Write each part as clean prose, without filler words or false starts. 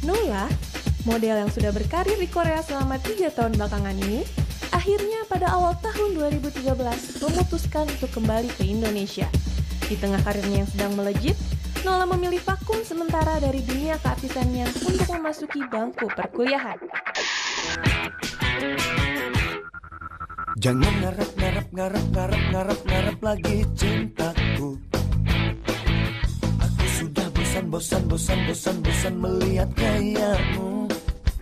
Nola, model yang sudah berkarir di Korea selama 3 tahun belakangan ini, akhirnya pada awal tahun 2013 memutuskan untuk kembali ke Indonesia. Di tengah karirnya yang sedang melejit, Nola memilih vakum sementara dari dunia keartisannya untuk memasuki bangku perkuliahan. Jangan ngarep lagi cintaku. Aku sudah bosan melihat gayamu.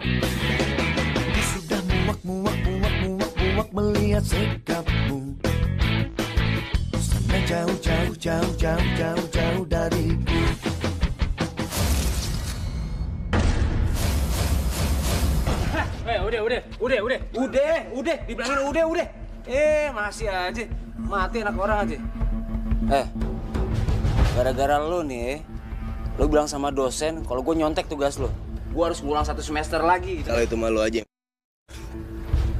Aku sudah muak melihat sikapmu. Sana jauh dariku. Udah, dibilangin udah. Masih aja, mati anak orang aja. Gara-gara lu nih, lu bilang sama dosen kalau gue nyontek tugas lu. Gue harus ngulang 1 semester lagi. Kalau itu malu aja.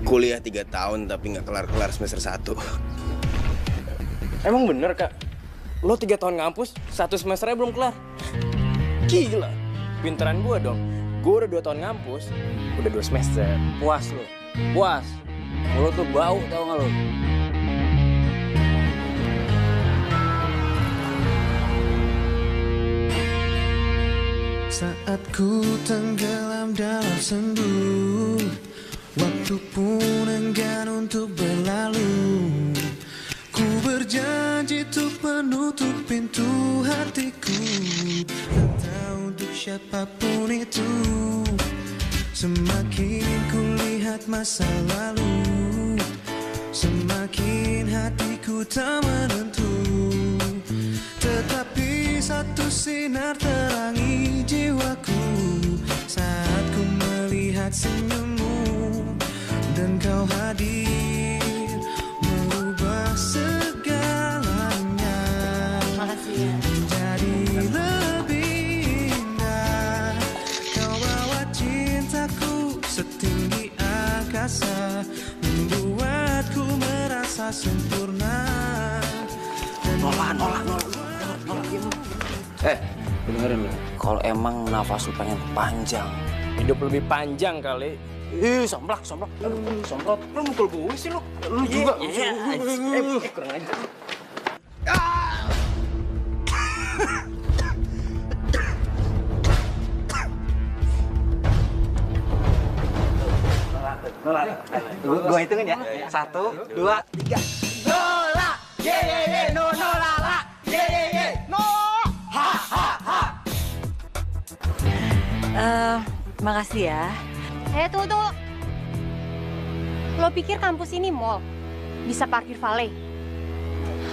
Kuliah 3 tahun tapi nggak kelar-kelar semester 1. Emang bener, Kak? Lo 3 tahun ngampus, 1 semesternya belum kelar. Gila, pinteran gue dong. Gue udah 2 tahun ngampus, udah 2 semester. Puas lu, puas. Mulut tuh bau, tau gak lu? Saat ku tenggelam dalam sendu, waktu pun enggan untuk berlalu. Ku berjanji untuk menutup pintu hatiku, entah untuk siapapun itu. Semakin ku lihat masa lalu, semakin hatiku tak menentu. Tetapi satu sinar terangi jiwaku saat ku melihat senyummu dan kau hadir merubah segalanya. Makasih ya. Menjadi lebih indah. Kau bawa cintaku setinggi angkasa, membuatku merasa sempurna. Nola. Dengerin lu. Kalau emang nafas lu pengen panjang, Hidup lebih panjang kali. somplak. Somprot. Lu mukul gue sih lu. Lu juga. Kurang aja. Nola. Gue hitungin ya. 1, 2, 3. Nola. Ye. Nola. Ye. No. Ha. Makasih ya. Tunggu. Lo pikir kampus ini mall? Bisa parkir valet?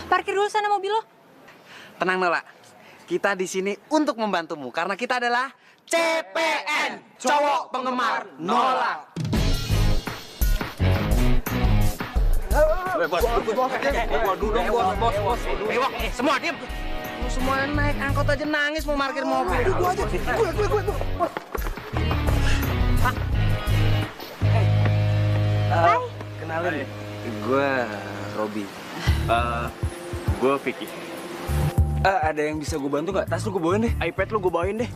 Parkir dulu sana mobil lo. Tenang Nola, kita di sini untuk membantumu karena kita adalah CPN, cowok penggemar Nola. Bos. Semua diem. Lu semua naik angkot aja nangis mau parkir mobil. Gue aja. Pak. Hai. Kenalin. Gue Robi. Gue Vicky. Ada yang bisa gue bantu nggak? Tas lu gue bawain deh. iPad lu gue bawain deh.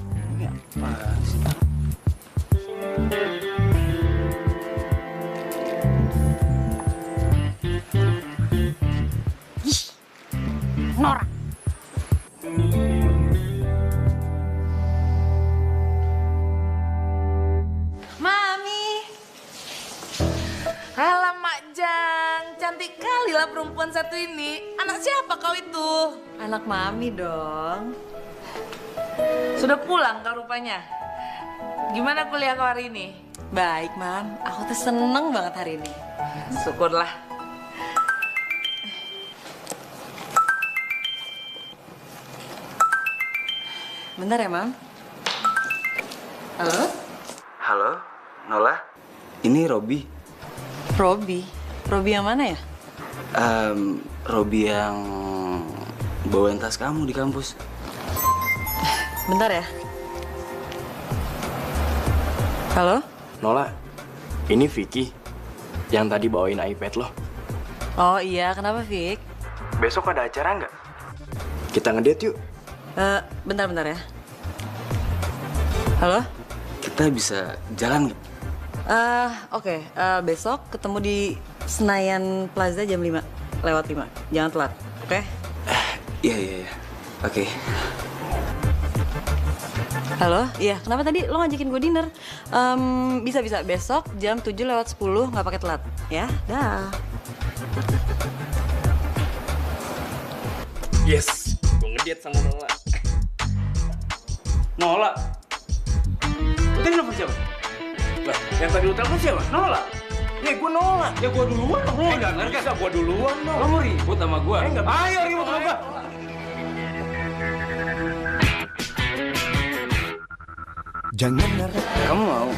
Nora. Mami. Alamak Jang, cantik kali lah perempuan satu ini. Anak siapa kau itu? Anak Mami dong. Sudah pulang kau rupanya. Gimana kuliah kau hari ini? Baik, Mam. Aku tuh seneng banget hari ini. Syukurlah. Bentar ya, Mam. Halo? Halo, Nola. Ini Robi. Robi? Robi yang mana ya? Robi yang bawain tas kamu di kampus. Bentar ya. Halo? Nola, ini Vicky yang tadi bawain iPad lo. Oh iya, kenapa Vic? Besok ada acara nggak? Kita ngedate yuk. Bentar-bentar ya. Halo? Kita bisa jalan nggak? Oke. Besok ketemu di Senayan Plaza jam 5. Lewat 5. Jangan telat, oke? Iya. Oke. Halo? Iya, kenapa tadi lo ngajakin gue dinner? Bisa. Besok jam 7 lewat 10, nggak pakai telat. Ya, dah. Yes, gue ngedate sama Nola. Nola? Lu tadi nelfon siapa? Lah, yang tadi lu telepon siapa? Nola? Ya gue Nola. Ya gue duluan dong. Enggak bisa, gue duluan dong. Lo mau ribut sama gue? Enggak. Ayo ribut sama gue. Jangan harap Kamu mau?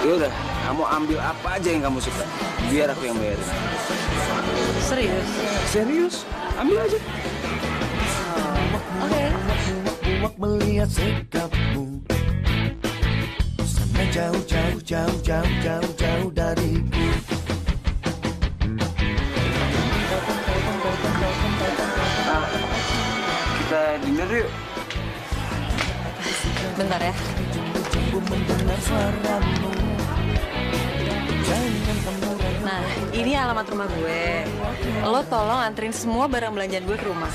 Ya udah, kamu ambil apa aja yang kamu suka. Biar aku yang bayarin. Serius? Serius? Ambil aja. Oke. muak melihat sikapmu. Sana jauh dariku. Kita dinner yuk. Bentar ya. Mendengar suaramu. Nah, ini alamat rumah gue. Lo tolong anterin semua barang belanjaan gue ke rumah.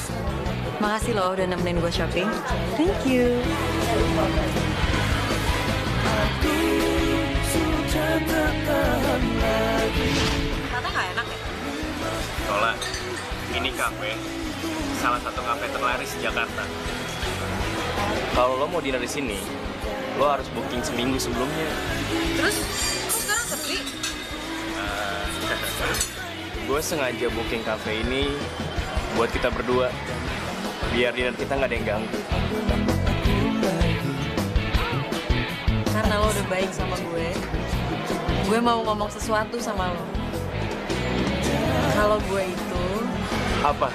Makasih lo udah nemenin gue shopping. Thank you. Ternyata nggak enak ya? Nola, ini kafe. Salah satu kafe terlaris di Jakarta. Kalau lo mau dinner di sini, lo harus booking seminggu sebelumnya. Terus, kok sekarang sepi? Gue sengaja booking kafe ini buat kita berdua. Biar dinner kita nggak ada yang ganggu. Karena lo udah baik sama gue mau ngomong sesuatu sama lo. Kalau gue itu... Apa?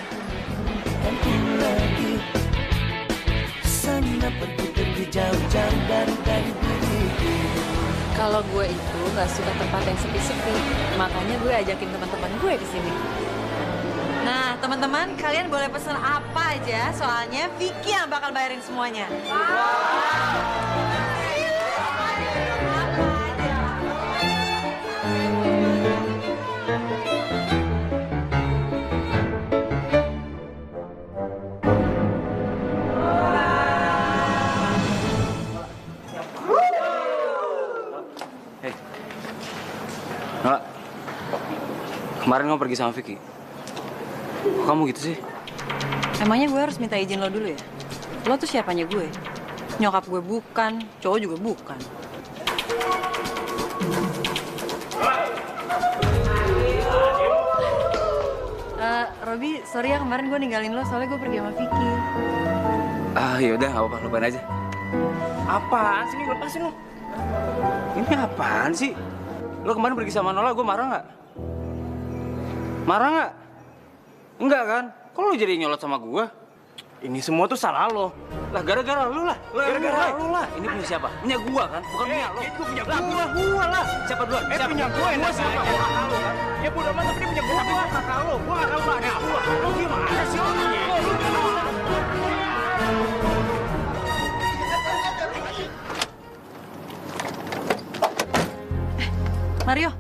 Sana pergi jauh-jauh dari diriku. Kalau gue itu nggak suka tempat yang sepi-sepi, makanya gue ajakin teman-teman gue ke sini. Nah, teman-teman, kalian boleh pesan apa aja, soalnya Vicky yang bakal bayarin semuanya. Nola, kemarin kamu pergi sama Vicky. Kok kamu gitu sih? Emangnya gue harus minta izin lo dulu ya? Lo tuh siapanya gue? Nyokap gue bukan, cowok juga bukan. Robi, sorry ya kemarin gue ninggalin lo soalnya gue pergi sama Vicky. Yaudah, nggak apa-apa, lupain aja. Apaan sih ini? Lepasin lo. Ini apaan sih? Lo kemarin pergi sama Nola, gue marah nggak? Marah nggak? Enggak kan? Kok lo jadi nyolot sama gue? Ini semua tuh salah lo. Lah gara-gara lu lah. Gara-gara lu lah. Ini punya siapa? Punya gua kan? Bukan punya lo. Itu punya gua lah. Siapa duluan? Siapa? Punya gua siapa? Kakak lo kan? Ya bodo amat tapi dia punya gua. Tapi kakak lo. Gua nggak tahu ada gua. Lo gimana sih lo? Lu gimana? Mario,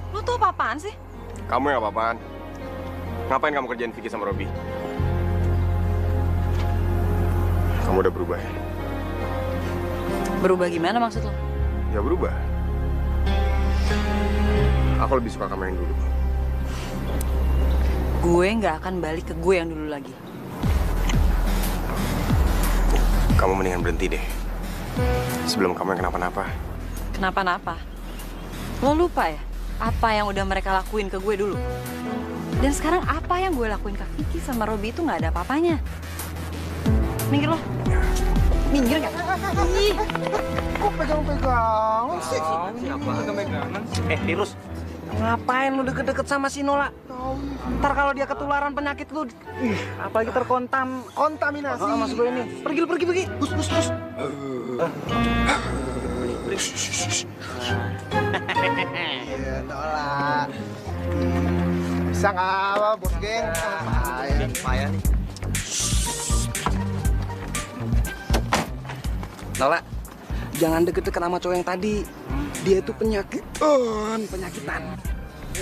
lo tuh apa-apaan sih? Kamu yang apa-apaan? Ngapain kamu kerjain Vicky sama Robby? Kamu udah berubah ya? Berubah gimana maksud lo? Ya berubah. Aku lebih suka kamu yang dulu. Gue nggak akan balik ke gue yang dulu lagi. Kamu mendingan berhenti deh. Sebelum kamu yang kenapa-napa. Kenapa-napa? Lo lupa ya? Apa yang udah mereka lakuin ke gue dulu? Dan sekarang apa yang gue lakuin ke Vicky sama Robby itu nggak ada apa-apanya. Minggir lo. Minggir nggak? Ih. Kok pegang-pegangan sih? Siapa agak megangan sih? Virus, ngapain lu deket-deket sama si Nola? Ntar kalau dia ketularan penyakit lu, apalagi kontaminasi. Mas gue ini. Pergi. Bus. Iya, Nola. Bisa nggak apa, bos geng? Payah nih. Nola, jangan deket-deket sama cowok yang tadi. Dia itu penyakitan.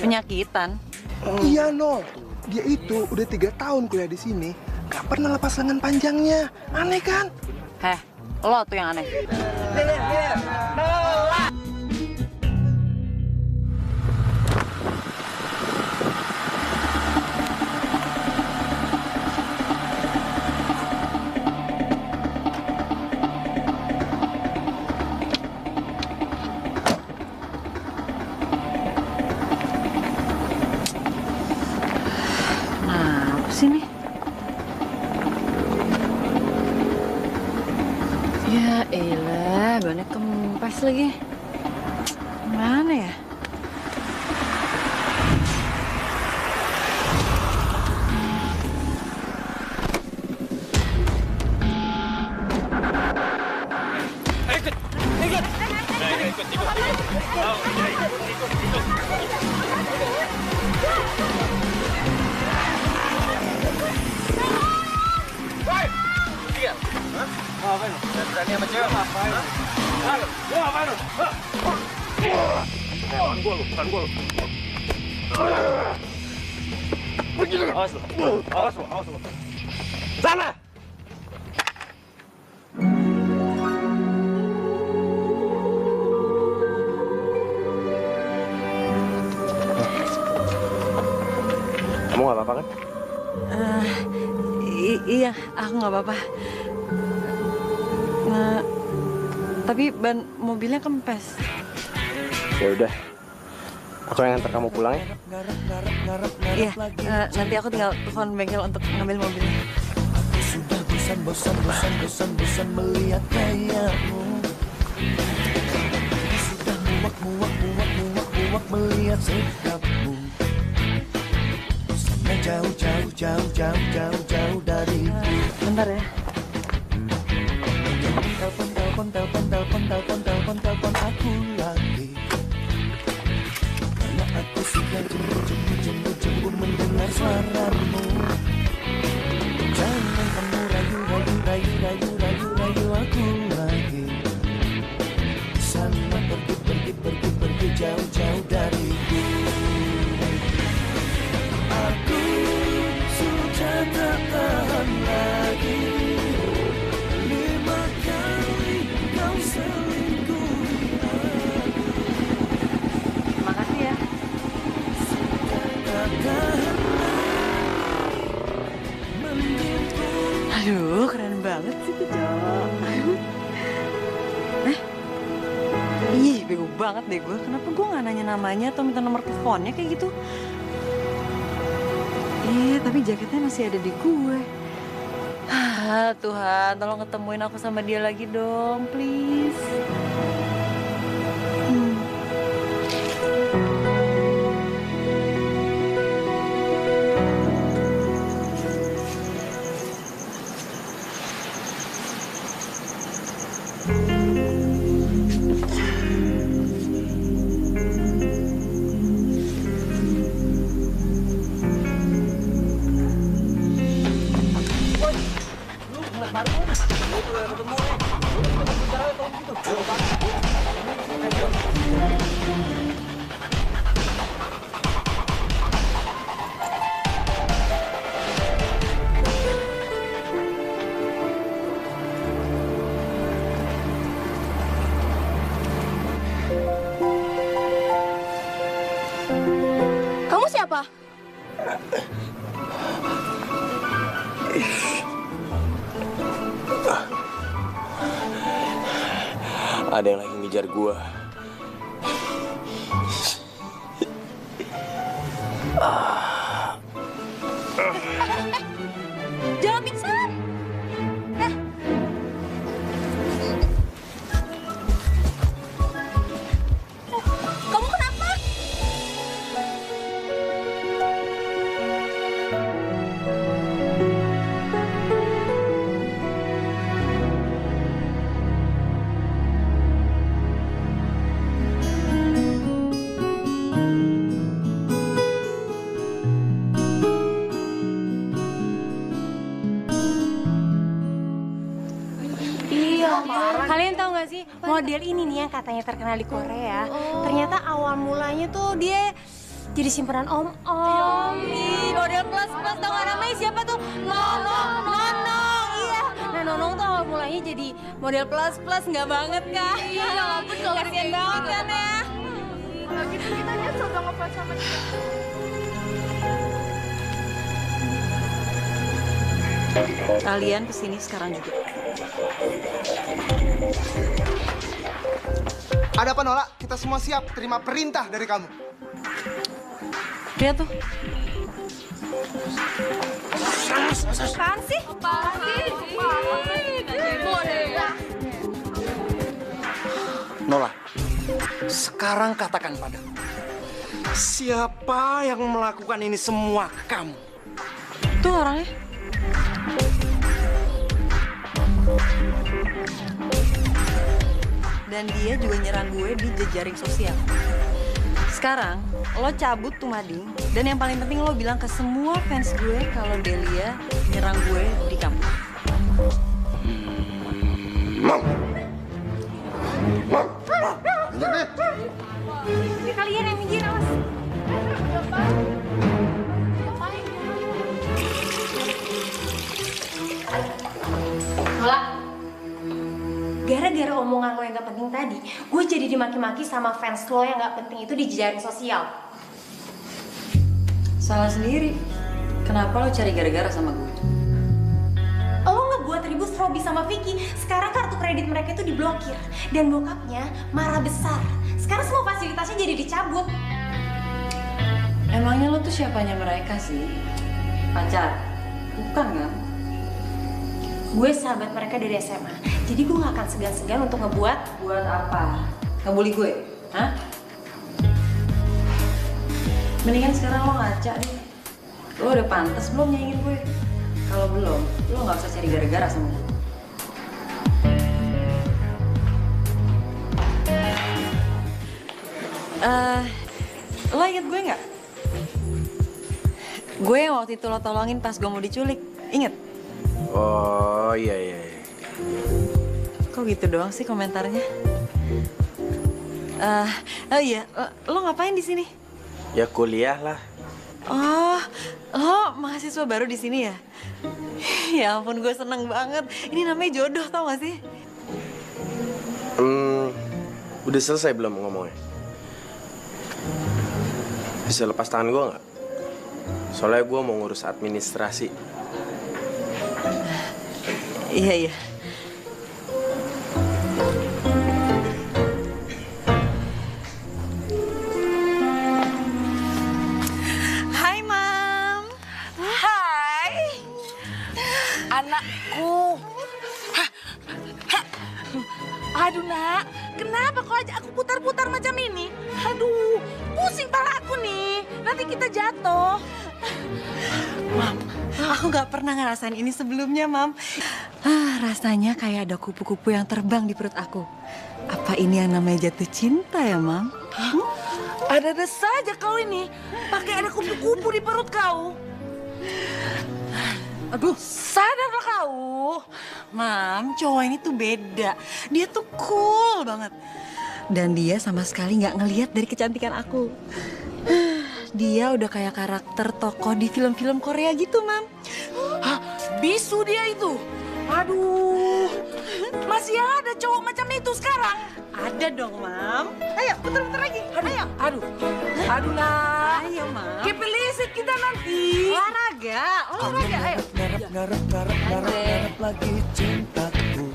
Penyakitan? Iya, no. Dia itu udah 3 tahun kuliah di sini, gak pernah lepas lengan panjangnya. Aneh kan? Heh, lo tuh yang aneh. Sini. Ya elah, bannya kempes lagi. Mana ya? Ngapain lu? Berani sama cewek ngapain? Hah? Lu ngapain lu? Bukan gua lu. Pergi lu. Awas lu. Sana! Kamu nggak apa-apa kan? Iya, aku nggak apa-apa. Nah, tapi ban mobilnya kempes. Ya udah, aku yang antar kamu pulang ya. Iya, nanti aku tinggal telepon bengkel untuk ngambil mobilnya. Sudah bosan melihat gayamu. Sudah muak melihat sikapmu. Sana jauh dariku. Bentar ya. Telepon aku lagi. Karena aku sudah jemu mendengar suaramu. Jangan kamu rayu aku lagi. Sana pergi jauh dariku. Aku sudah tak tahan lagi. 5 kali kau selingkuhi aku. Makasih ya. Aduh, keren banget sih tuh cowok. Ih, bego banget deh gue. Kenapa gue nggak nanya namanya atau minta nomor teleponnya kayak gitu? Iya, tapi jaketnya masih ada di gue. Tuhan, tolong ketemuin aku sama dia lagi dong, please. Kamu siapa? Ada yang lagi ngejar gua. Jangan pingsan. Kamu kenapa? gak sih? Model ini nih yang katanya terkenal di Korea. Ternyata awal mulanya tuh dia jadi simpenan om-om. Ih, model plus-plus, tau gak namanya siapa tuh? Nonong, iya. Nah, Nonong tuh awal mulanya jadi model plus-plus, nggak banget kah? Iya, ampun kalau kasihan banget kan ya. Kalau gitu kita nyesel dong ngefans sama dia. Kalian kesini sekarang juga. Ada apa Nola? Kita semua siap terima perintah dari kamu. Lihat tuh. Apaan sih? Nola, sekarang katakan padaku, siapa yang melakukan ini semua ke kamu? Tuh orangnya. Dan dia juga nyerang gue di jejaring sosial. Sekarang, lo cabut tuh mading. Dan yang paling penting lo bilang ke semua fans gue kalau Delia nyerang gue di kampus. Ini kalian yang minggir, awas. Nola, gara-gara omongan lo yang gak penting tadi, gue jadi dimaki-maki sama fans lo yang gak penting itu di jejaring sosial. Salah sendiri. Kenapa lo cari gara-gara sama gue? Lo ngebuat ribut Robby sama Vicky. Sekarang kartu kredit mereka itu diblokir. Dan bokapnya marah besar. Sekarang semua fasilitasnya jadi dicabut. Emangnya lo tuh siapanya mereka sih? Pacar? Bukan kan? Gue sahabat mereka dari SMA. Jadi gue gak akan segan-segan untuk ngebuat. Buat apa? Ngebully gue? Hah? Mendingan sekarang lo ngaca deh. Lo udah pantas belum nyaingin gue? Kalau belum, lo gak usah cari gara-gara sama gue. Lo inget gue nggak? Gue yang waktu itu lo tolongin pas gue mau diculik. Inget? Oh iya. Kok gitu doang sih komentarnya? Oh iya, lo ngapain di sini? Ya kuliah lah. Oh, lo mahasiswa baru di sini ya? Ya ampun, gue seneng banget. Ini namanya jodoh, tau gak sih? Udah selesai belum ngomongnya? Bisa lepas tangan gue nggak? Soalnya gue mau ngurus administrasi. Iya. Hai, Mam. Hai, anakku. Aduh nak, kenapa kau ajak aku putar-putar macam ini? Aduh, pusing pala aku nih. Nanti kita jatuh. Mam, aku nggak pernah ngerasain ini sebelumnya, Mam. Rasanya kayak ada kupu-kupu yang terbang di perut aku. Apa ini yang namanya jatuh cinta ya, Mam? Ada-ada saja kau ini. Pakai ada kupu-kupu di perut kau. Aduh, sadarlah kau. Mam, cowok ini tuh beda. Dia tuh cool banget. Dan dia sama sekali nggak ngelihat dari kecantikan aku. Dia udah kayak karakter tokoh di film-film Korea gitu, Mam. Hah, bisu dia itu. Aduh, masih ada cowok macam itu sekarang? Ada dong, Mam. Ayo, putar-putar lagi. Aduh nak. Ayo, Mam. Kepelisik kita nanti. Olahraga, ayo. Ngarep lagi cintaku.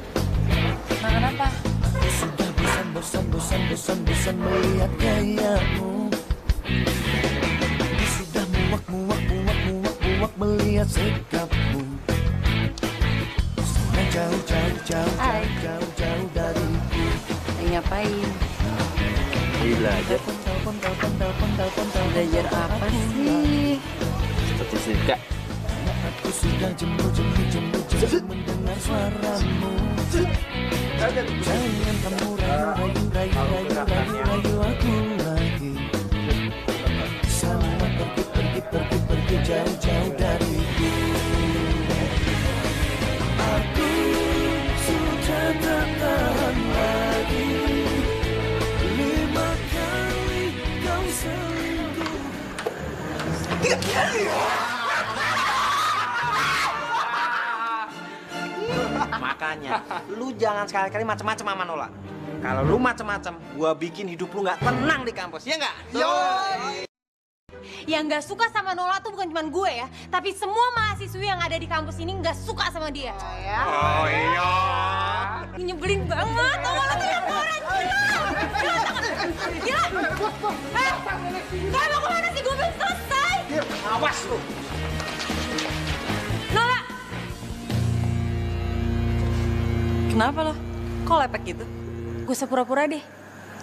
Makan apa? Sudah bosan melihat gayamu. Sudah muak melihat sikapmu. Jauh dariku. Lagi ngapain? Belajar. Belajar apa sih? Statistika. Aku sudah jemu mendengar suaramu. Jangan kamu rayu aku lagi. Sama pergi jauh dariku. Aku sudah tak tahan lagi. Makanya, lu jangan sekali-kali macem-macem sama Nola. Kalau lu macem-macem, gua bikin hidup lu nggak tenang di kampus, ya nggak? Yang nggak suka sama Nola tuh bukan cuma gue ya, tapi semua mahasiswi yang ada di kampus ini nggak suka sama dia. Oh iya. Nyebelin banget, Nola tuh yang orang gila. Gila. Kalian mau kemana sih? Gue belum selesai. Awas lu. Nola. Kenapa lo? Kok lepek gitu? Gue sepura-pura deh.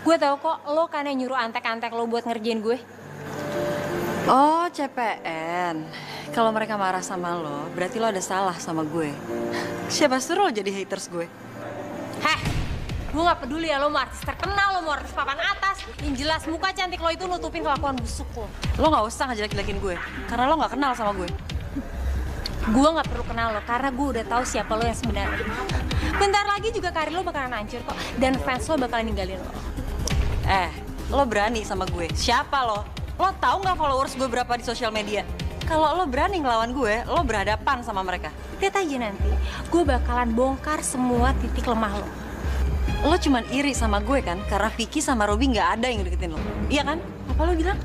Gue tahu kok lo kan yang nyuruh antek-antek lo buat ngerjain gue. Oh, CPN. Kalau mereka marah sama lo, berarti lo ada salah sama gue. Siapa suruh lo jadi haters gue? Heh, gue gak peduli ya lo mau artis terkenal, lo mau artis papan atas. Yang jelas muka cantik lo itu nutupin kelakuan busuk lo. Lo gak usah ngejelek-jelekin gue, karena lo gak kenal sama gue. Gue gak perlu kenal lo, karena gue udah tahu siapa lo yang sebenarnya. Bentar lagi juga karir lo bakalan hancur kok, dan fans lo bakalan ninggalin lo. Lo berani sama gue. Siapa lo? Lo tahu nggak followers gue berapa di sosial media? Kalau lo berani ngelawan gue, lo berhadapan sama mereka. Lihat aja nanti, gue bakalan bongkar semua titik lemah lo. Lo cuman iri sama gue kan, karena Vicky sama Robby nggak ada yang deketin lo. Iya kan? Apa lo bilang?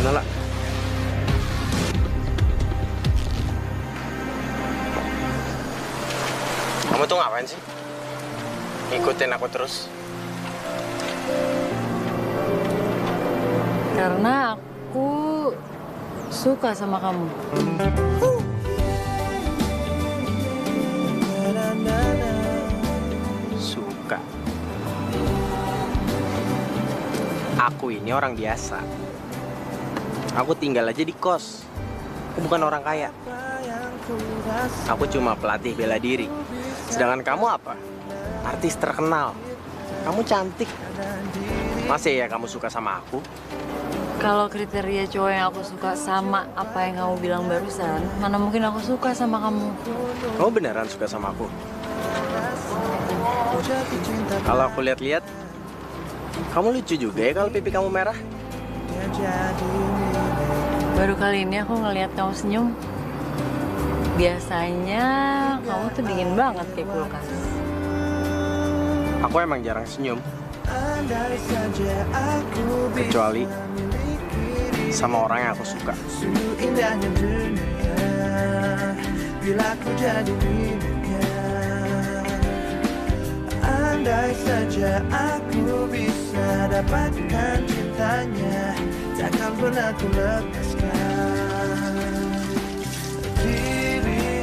Nola. Kamu tuh ngapain sih? Ngikutin aku terus? Karena aku suka sama kamu. Suka. Aku ini orang biasa. Aku tinggal aja di kos. Aku bukan orang kaya. Aku cuma pelatih bela diri. Sedangkan kamu apa? Artis terkenal. Kamu cantik. Masa ya kamu suka sama aku? Kalau kriteria cowok yang aku suka sama apa yang kamu bilang barusan, mana mungkin aku suka sama kamu. Kamu beneran suka sama aku? Kalau aku lihat-lihat, kamu lucu juga ya kalau pipi kamu merah. Baru kali ini aku ngelihat kamu senyum. Biasanya kamu tuh dingin banget kayak kulkas. Aku emang jarang senyum. Kecuali sama orang yang aku suka. Indahnya dunia bila ku jadi miliknya. Andai saja aku bisa dapatkan cintanya, takkan pernah ku lepaskan dirinya.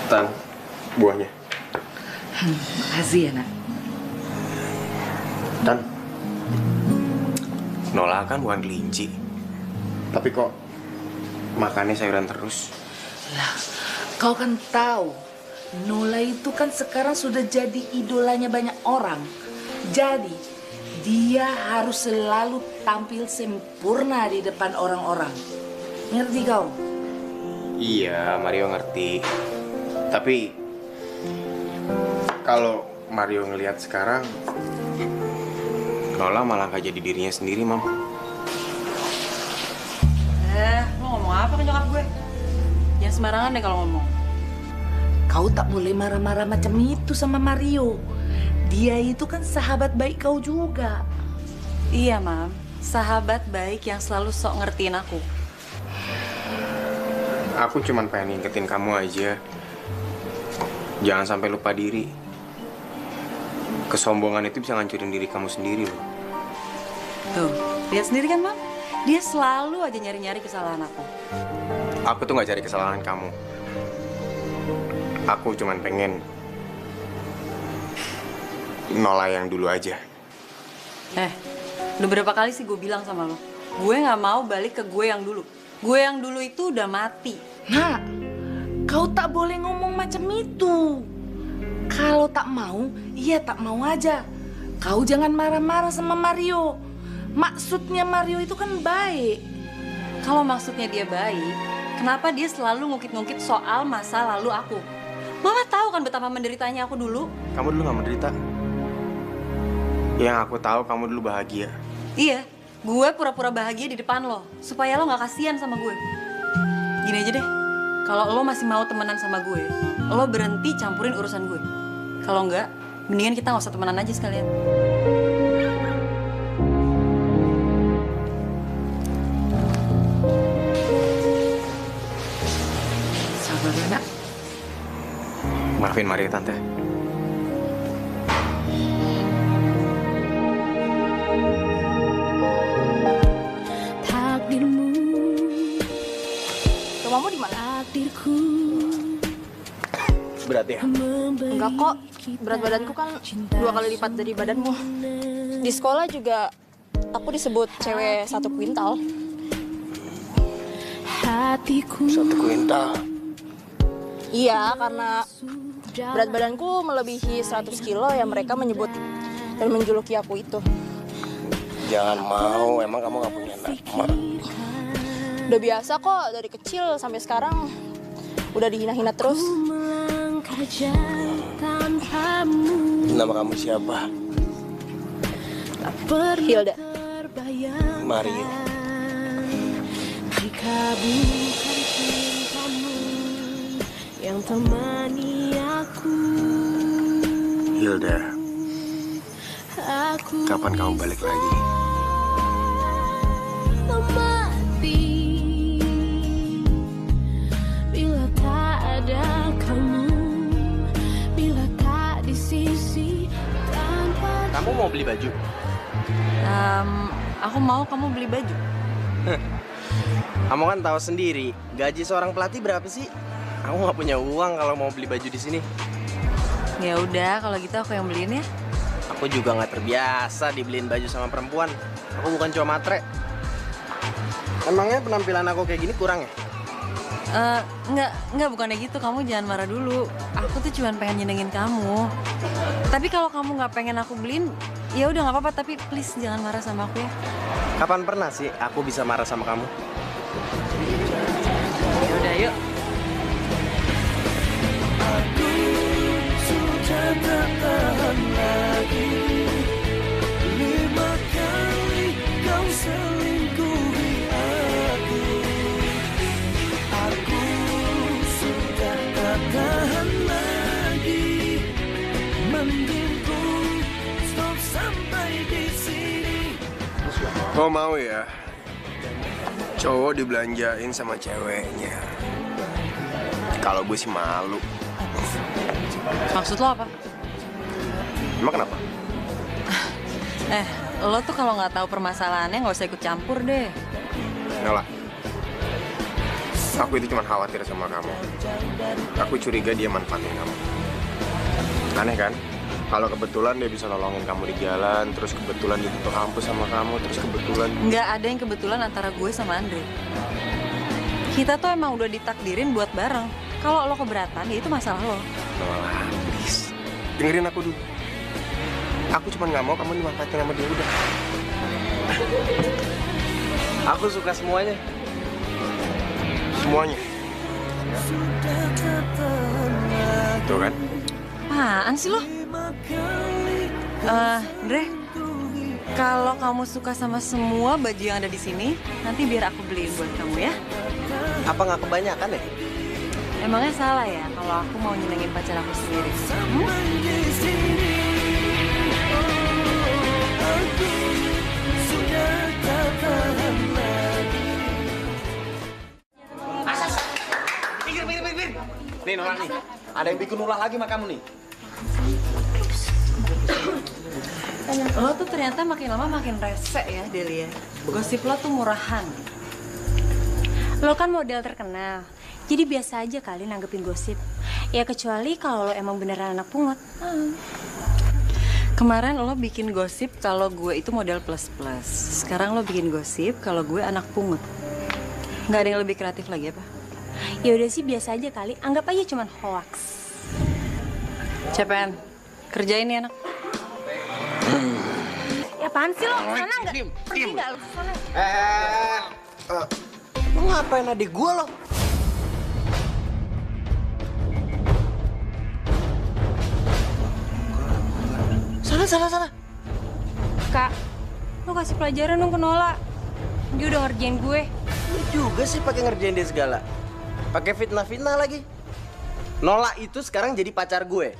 Tan, buahnya. Makasih ya, Nak. Tan, Nola kan bukan kelinci. Tapi kok makannya sayuran terus? Lah, kau kan tahu, Nola itu kan sekarang sudah jadi idolanya banyak orang. Jadi, dia harus selalu tampil sempurna di depan orang-orang. Ngerti kau? Iya, Mario ngerti. Tapi kalau Mario ngelihat sekarang, Nola malah gak jadi dirinya sendiri, Mam. Lo ngomong apa ke nyokap gue? Jangan sembarangan deh kalau ngomong. Kau tak boleh marah-marah macam itu sama Mario. Dia itu kan sahabat baik kau juga. Iya, Mam. Sahabat baik yang selalu sok ngertiin aku. Aku cuman pengen ngingetin kamu aja. Jangan sampai lupa diri. Kesombongan itu bisa ngancurin diri kamu sendiri loh. Tuh, lihat sendiri kan, Mam? Dia selalu aja nyari-nyari kesalahan aku. Aku tuh gak cari kesalahan kamu. Aku cuman pengen Nola yang dulu aja. Udah berapa kali sih gue bilang sama lo? Gue gak mau balik ke gue yang dulu. Gue yang dulu itu udah mati. Nah, kau tak boleh ngomong macam itu. Kalau tak mau, iya tak mau aja. Kau jangan marah-marah sama Mario. Maksudnya Mario itu kan baik. Kalau maksudnya dia baik, kenapa dia selalu ngungkit-ngungkit soal masa lalu aku? Mama tahu kan betapa menderitanya aku dulu. Kamu dulu gak menderita. Yang aku tahu kamu dulu bahagia. Iya, gue pura-pura bahagia di depan lo, supaya lo gak kasihan sama gue. Gini aja deh, kalau lo masih mau temenan sama gue, lo berhenti campurin urusan gue. Kalau enggak, mendingan kita gak usah temenan aja sekalian. Sabar ya, Nak. Maafin Maria, Tante. Rumahmu di mana? Berat ya? Enggak kok, berat badanku kan 2 kali lipat dari badanmu. Di sekolah juga aku disebut cewek 1 kuintal. 1 kuintal? Iya, karena berat badanku melebihi 100 kilo yang mereka menyebut dan menjuluki aku itu. Jangan mau, emang kamu gak punya nama. Udah biasa kok, dari kecil sampai sekarang udah dihina-hina terus. Nama kamu siapa? Hilda. Mario. Jika bukan cintamu yang temani aku. Hilda, kapan kamu balik lagi? Mati bila tak ada kamu, bila tak di sisi tanpa. Kamu mau beli baju? Aku mau kamu beli baju. Kamu kan tahu sendiri, gaji seorang pelatih berapa sih? Aku nggak punya uang kalau mau beli baju di sini. Ya udah, kalau gitu aku yang beliin ya. Aku juga nggak terbiasa dibeliin baju sama perempuan. Aku bukan cowok matre. Emangnya penampilan aku kayak gini kurang ya? Enggak, bukannya gitu. Kamu jangan marah dulu. Aku tuh cuma pengen nyenengin kamu. Tapi kalau kamu nggak pengen aku beliin, ya udah nggak apa-apa. Tapi please jangan marah sama aku ya. Kapan pernah sih aku bisa marah sama kamu? Ya udah, yuk. Aku sudah tak tahan lagi. 5 kali kau selingkuhi aku. Aku sudah tak tahan lagi. Mending ku stop sampai di sini. Kau mau ya? Cowok dibelanjain sama ceweknya. Kalau gue sih malu. Maksud lo apa? Emang kenapa? Lo tuh kalau nggak tahu permasalahannya nggak usah ikut campur deh. Nola, aku itu cuma khawatir sama kamu. Aku curiga dia manfaatin kamu. Aneh kan? Kalau kebetulan dia bisa nolongin kamu di jalan, terus kebetulan dia ke kampus sama kamu, terus kebetulan... Nggak ada yang kebetulan antara gue sama Andre. Kita tuh emang udah ditakdirin buat bareng. Kalau lo keberatan, ya itu masalah lo. Nola, please. Dengerin aku dulu. Aku cuma nggak mau kamu dimanfaatin sama dia, udah. Aku suka semuanya. Semuanya. Tuh kan? Apaan sih lo? Andre, kalau kamu suka sama semua baju yang ada di sini, nanti biar aku beliin buat kamu ya. Apa nggak kebanyakan ya? Emangnya salah ya kalau aku mau nyenengin pacar aku sendiri? Pinggir. Nih Nola nih, ada yang bikin ulah lagi sama kamu nih. Lo tuh ternyata makin lama makin rese ya, Delia. Gosip lo tuh murahan. Lo kan model terkenal, jadi biasa aja kali nanggepin gosip. Ya kecuali kalau lo emang beneran anak pungut. Kemarin lo bikin gosip kalau gue itu model plus-plus. Sekarang lo bikin gosip kalau gue anak pungut. Nggak ada yang lebih kreatif lagi apa? Ya udah sih biasa aja kali, anggap aja cuman hoax. CPN, kerjain nih anak. Ya Apaan sih lo? Sana nggak? Pergi nggak lo? Sana. Lo ngapain adik gue lo? Sana. Kak, lo kasih pelajaran dong ke Nola. Dia udah ngerjain gue. Lu juga sih pakai ngerjain dia segala. Pakai fitnah lagi. Nola itu sekarang jadi pacar gue.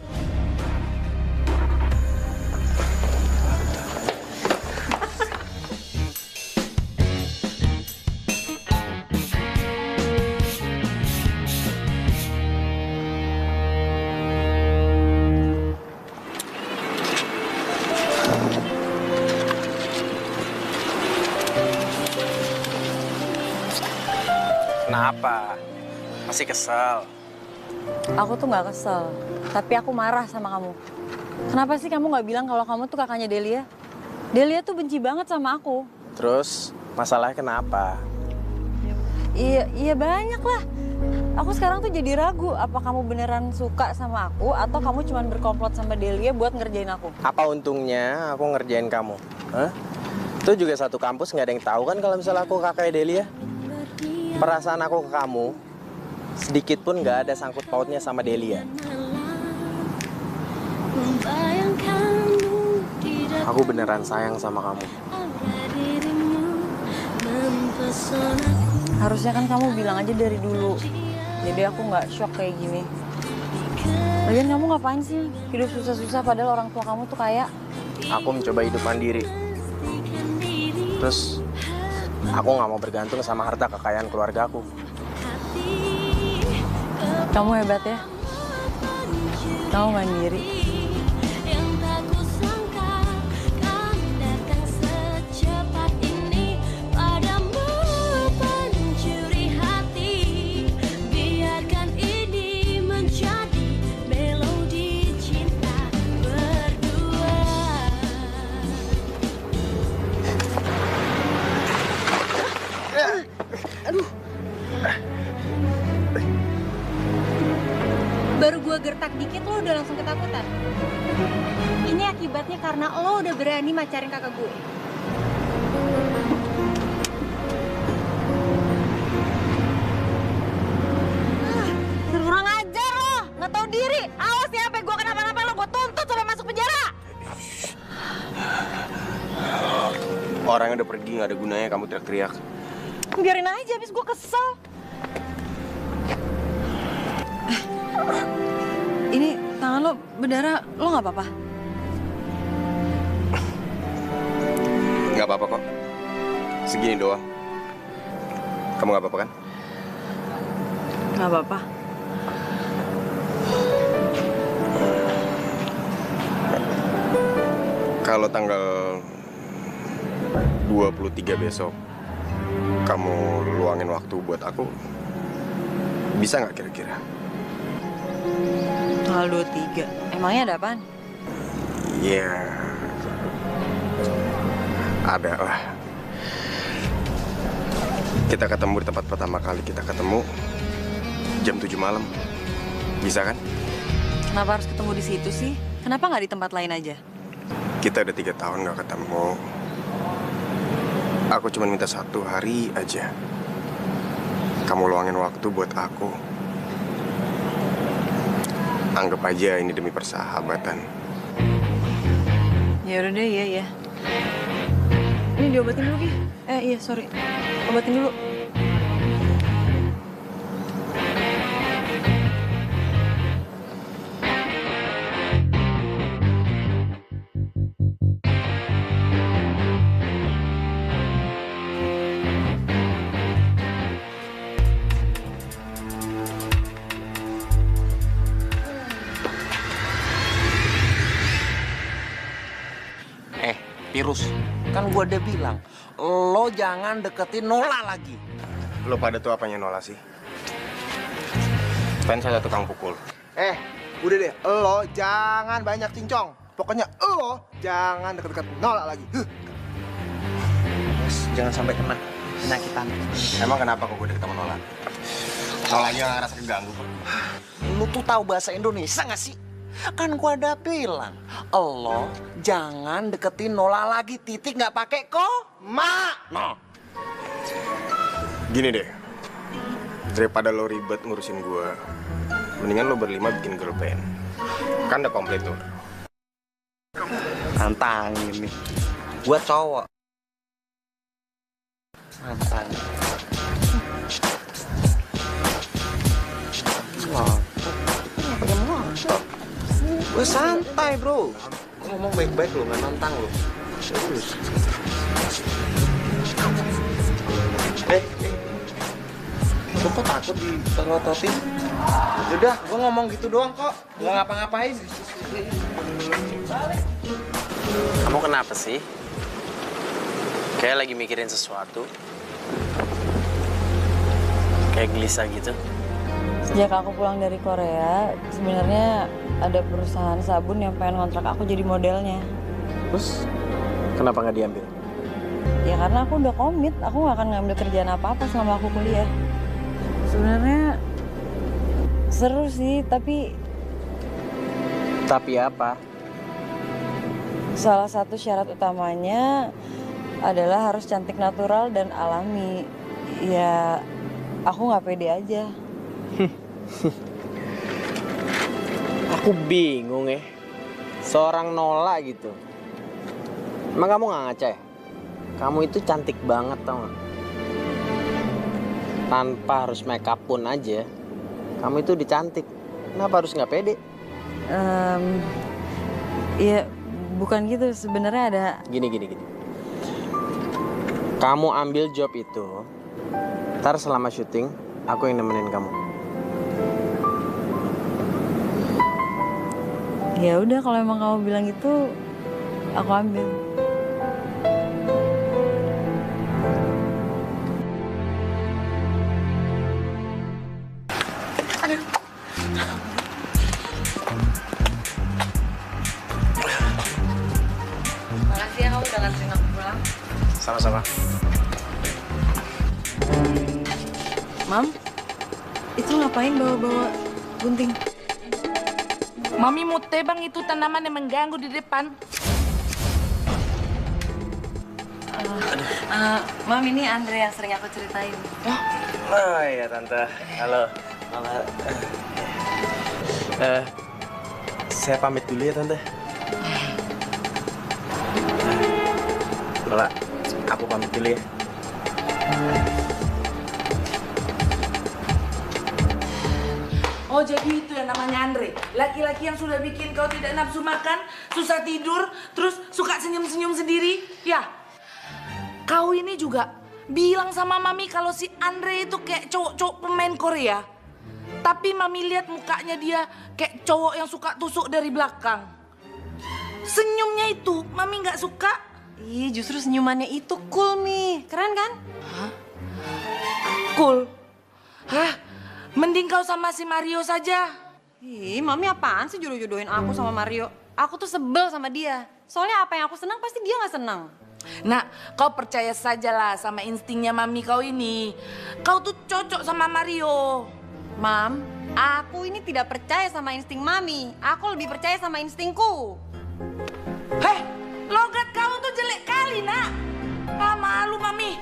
Kenapa? Masih kesel? Aku tuh nggak kesel, tapi aku marah sama kamu. Kenapa sih kamu nggak bilang kalau kamu tuh kakaknya Delia? Delia tuh benci banget sama aku. Terus masalahnya kenapa? Iya banyak lah. Aku sekarang tuh jadi ragu, apa kamu beneran suka sama aku atau kamu cuma berkomplot sama Delia buat ngerjain aku? Apa untungnya aku ngerjain kamu? Hah? Itu juga satu kampus nggak ada yang tahu kan kalau misalnya aku kakaknya Delia? Perasaan aku ke kamu sedikit pun nggak ada sangkut pautnya sama Delia. Aku beneran sayang sama kamu. Harusnya kan kamu bilang aja dari dulu. Jadi aku nggak shock kayak gini. Lagian kamu ngapain sih hidup susah-susah padahal orang tua kamu tuh kaya? Aku mencoba hidup mandiri. Terus aku nggak mau bergantung sama harta kekayaan keluarga aku. Kamu hebat ya. Kamu mandiri. Baru gue gertak dikit lo udah langsung ketakutan. Ini akibatnya karena lo udah berani macarin kakak gue. Kurang ajar lo, nggak tahu diri. Awas ya, sampai gue kenapa-napa lo gue tuntut sampai masuk penjara. Orang yang udah pergi nggak ada gunanya kamu teriak-teriak. Biarin aja, habis gue kesel. Ini tangan lo berdarah, lo nggak apa-apa? Nggak apa-apa kok. Segini doang. Kamu nggak apa-apa kan? Nggak apa-apa. Kalau tanggal 23 besok kamu luangin waktu buat aku, bisa nggak kira-kira? Tanggal 23, emangnya ada apaan? Ya, ada lah. Kita ketemu di tempat pertama kali kita ketemu jam 7 malam. Bisa kan? Kenapa harus ketemu di situ sih? Kenapa nggak di tempat lain aja? Kita udah 3 tahun nggak ketemu. Aku cuma minta 1 hari aja. Kamu luangin waktu buat aku. Anggap aja ini demi persahabatan. Ya udah deh, iya. Ini diobatin dulu, Ki. Iya, sorry. Obatin dulu. Virus, kan gua udah bilang, lo jangan deketin Nola lagi. Lo pada tuh apanya Nola sih? Kan saya tukang pukul. Udah deh, lo jangan banyak cincong. Pokoknya lo jangan deket-deket Nola lagi. Yes, jangan sampai kena penyakitan. Emang kenapa kok gue deket sama Nola? Nolanya nggak ngerasa keganggu kok. Lu tuh tahu bahasa Indonesia nggak sih? Kan gua udah bilang, lo jangan deketin Nola lagi, titik nggak pakai koma. No. Gini deh, daripada lo ribet ngurusin gua, mendingan lo berlima bikin girl band. Kan udah komplit tuh. Nantangin nih. Gua cowok. Nantang. Gue santai bro. Gue ngomong baik-baik lo, nggak nantang lo. Serius. Lo kok takut ditototin? Udah, gue ngomong gitu doang kok. Nggak ngapa-ngapain. Kamu kenapa sih? Kayak lagi mikirin sesuatu. Kayak gelisah gitu. Sejak aku pulang dari Korea, sebenarnya ada perusahaan sabun yang pengen ngontrak aku jadi modelnya. Terus kenapa nggak diambil? Ya karena aku udah komit, aku nggak akan ngambil kerjaan apa-apa selama aku kuliah. Sebenarnya seru sih, tapi apa? salah satu syarat utamanya adalah harus cantik natural dan alami. Ya, aku nggak pede aja. Aku bingung ya. Seorang Nola gitu. Emang kamu nggak ngaca ya? Kamu itu cantik banget tau gak? Tanpa harus make up pun aja, kamu itu dicantik. Kenapa harus nggak pede? Ya bukan gitu, sebenarnya ada. Gini. Kamu ambil job itu, ntar selama syuting, aku yang nemenin kamu. Ya udah, kalau emang kamu bilang gitu, aku ambil. Makasih ya kamu udah nganterin aku pulang. Sama-sama. Mam, itu ngapain bawa-bawa gunting? Mami mau tebang itu tanaman yang mengganggu di depan. Mam, ini Andre yang sering aku ceritain. Oh iya Tante, halo. Saya pamit dulu ya Tante. Lola, aku pamit dulu ya. Oh jadi itu yang namanya Andre. Laki-laki yang sudah bikin kau tidak nafsu makan, susah tidur, terus suka senyum-senyum sendiri. Ya, kau ini juga bilang sama Mami kalau si Andre itu kayak cowok-cowok pemain Korea. Tapi Mami lihat mukanya dia kayak cowok yang suka tusuk dari belakang. Senyumnya itu Mami nggak suka. Ih, justru senyumannya itu cool, Mi. Keren kan? Hah? Cool? Hah? Mending kau sama si Mario saja. Ih, Mami apaan sih jodoh-jodohin aku sama Mario? Aku tuh sebel sama dia. Soalnya apa yang aku senang pasti dia nggak senang. Nah, kau percaya sajalah sama instingnya Mami kau ini. Kau tuh cocok sama Mario. Mam, aku ini tidak percaya sama insting Mami. Aku lebih percaya sama instingku. Heh, logat kau tuh jelek kali, nak. Ah, malu, Mami.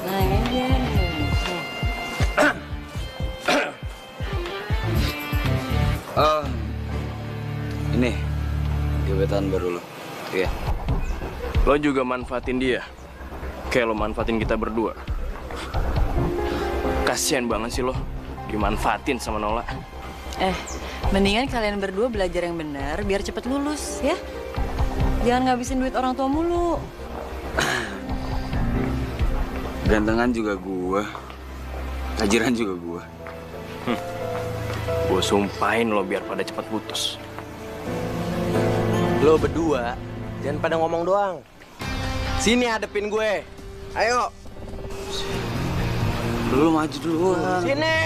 Nah, ini dia nih. Ini gebetan baru lo. Iya. Lo juga manfaatin dia. Kayak lo manfaatin kita berdua. Kasian banget sih lo dimanfaatin sama Nola. Mendingan kalian berdua belajar yang benar biar cepet lulus, ya? Jangan ngabisin duit orang tua mulu. Gantengan juga gua. Tajiran juga gua. Gue sumpahin lo biar pada cepat putus. Lo berdua, jangan pada ngomong doang. Sini hadepin gue. Ayo. Belum maju duluan. Sini.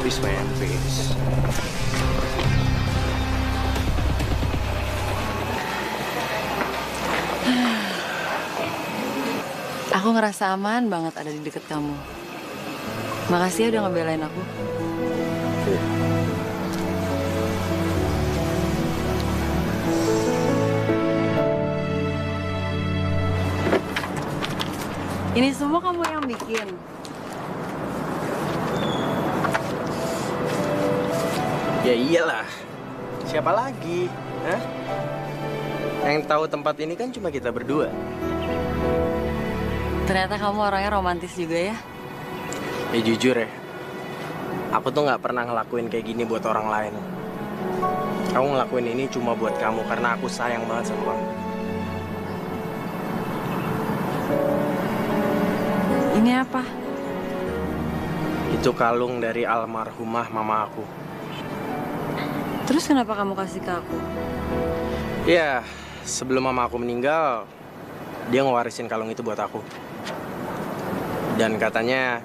Peace man, peace. Aku ngerasa aman banget ada di deket kamu. Makasih ya udah ngebelain aku. Ini semua kamu yang bikin. Ya iyalah. Siapa lagi? Hah? Yang tahu tempat ini kan cuma kita berdua. Ternyata kamu orangnya romantis juga ya. Ya jujur ya, aku tuh nggak pernah ngelakuin kayak gini buat orang lain. Aku ngelakuin ini cuma buat kamu karena aku sayang banget sama kamu. Ini apa? Itu kalung dari almarhumah mama aku. Terus kenapa kamu kasih ke aku? Ya, sebelum mama aku meninggal, dia ngewarisin kalung itu buat aku. Dan katanya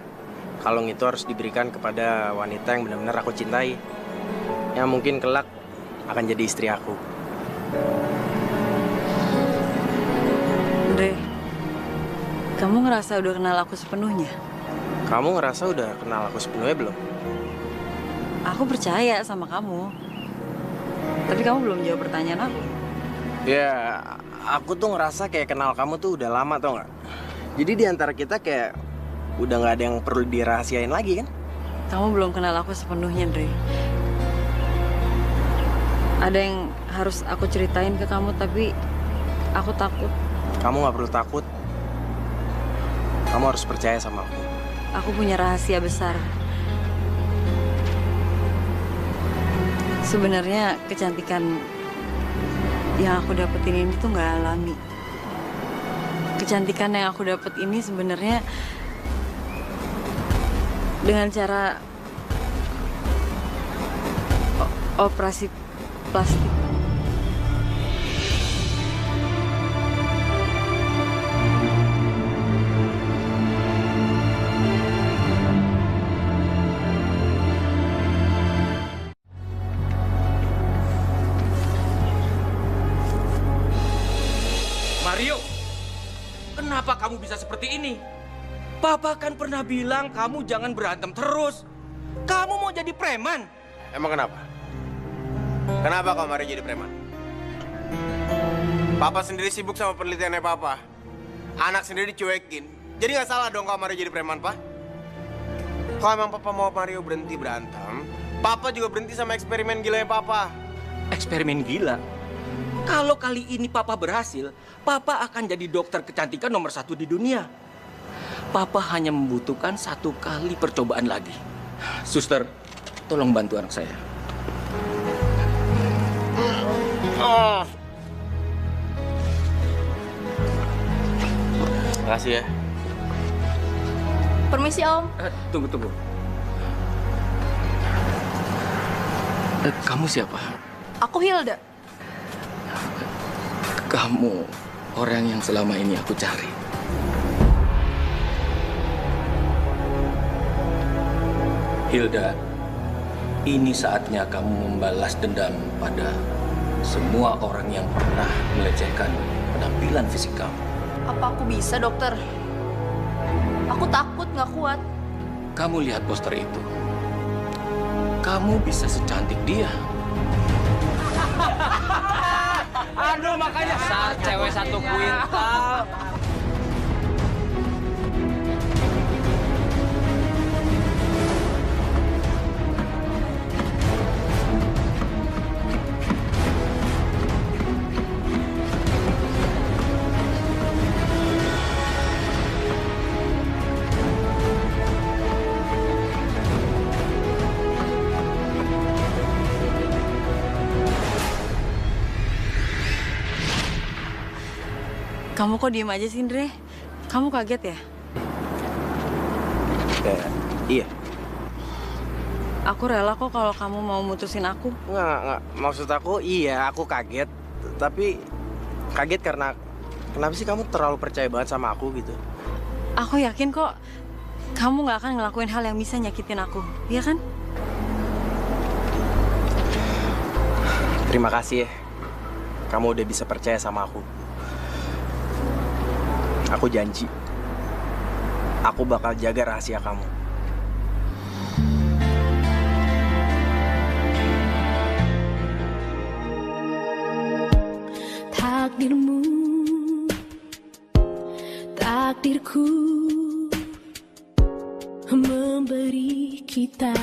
kalung itu harus diberikan kepada wanita yang benar-benar aku cintai. Yang mungkin kelak akan jadi istri aku. Andre, kamu ngerasa udah kenal aku sepenuhnya? Kamu ngerasa udah kenal aku sepenuhnya belum? Aku percaya sama kamu. Tapi kamu belum jawab pertanyaan aku. Ya, aku tuh ngerasa kayak kenal kamu tuh udah lama tau nggak? Jadi di antara kita kayak udah nggak ada yang perlu dirahasiain lagi kan? Kamu belum kenal aku sepenuhnya, Andre. Ada yang harus aku ceritain ke kamu, tapi aku takut. Kamu nggak perlu takut. Kamu harus percaya sama aku. Aku punya rahasia besar. Sebenarnya kecantikan yang aku dapetin ini tuh nggak alami. Kecantikan yang aku dapet ini sebenarnya dengan cara operasi plastik. Mario, kenapa kamu bisa seperti ini? Papa kan pernah bilang kamu jangan berantem terus. Kamu mau jadi preman? Emang kenapa? Kenapa kau Mario jadi preman? Papa sendiri sibuk sama penelitiannya Papa. Anak sendiri dicuekin. Jadi nggak salah dong kalau Mario jadi preman, Pak. Kalau emang Papa mau Mario berhenti berantem, Papa juga berhenti sama eksperimen gilanya Papa. Eksperimen gila? Kalau kali ini Papa berhasil, Papa akan jadi dokter kecantikan nomor 1 di dunia. Papa hanya membutuhkan 1 kali percobaan lagi. Suster, tolong bantu anak saya. Makasih ya. Permisi, Om. Tunggu. Kamu siapa? Aku Hilda. Kamu orang yang selama ini aku cari. Hilda, ini saatnya kamu membalas dendam pada semua orang yang pernah melecehkan penampilan fisik kamu. Apa aku bisa, dokter? Aku takut, nggak kuat. Kamu lihat poster itu. Kamu bisa secantik dia. Aduh, makanya dasar cewek 1 kuintal. Kamu kok diem aja sih, Andre? Kamu kaget ya? Iya. Aku rela kok kalau kamu mau mutusin aku. Nggak. Maksud aku, iya, aku kaget. Tapi kaget karena kenapa sih kamu terlalu percaya banget sama aku gitu? Aku yakin kok kamu gak akan ngelakuin hal yang bisa nyakitin aku, iya kan? Terima kasih ya. Kamu udah bisa percaya sama aku. Aku janji. Aku bakal jaga rahasia kamu. Takdirmu, takdirku memberi kita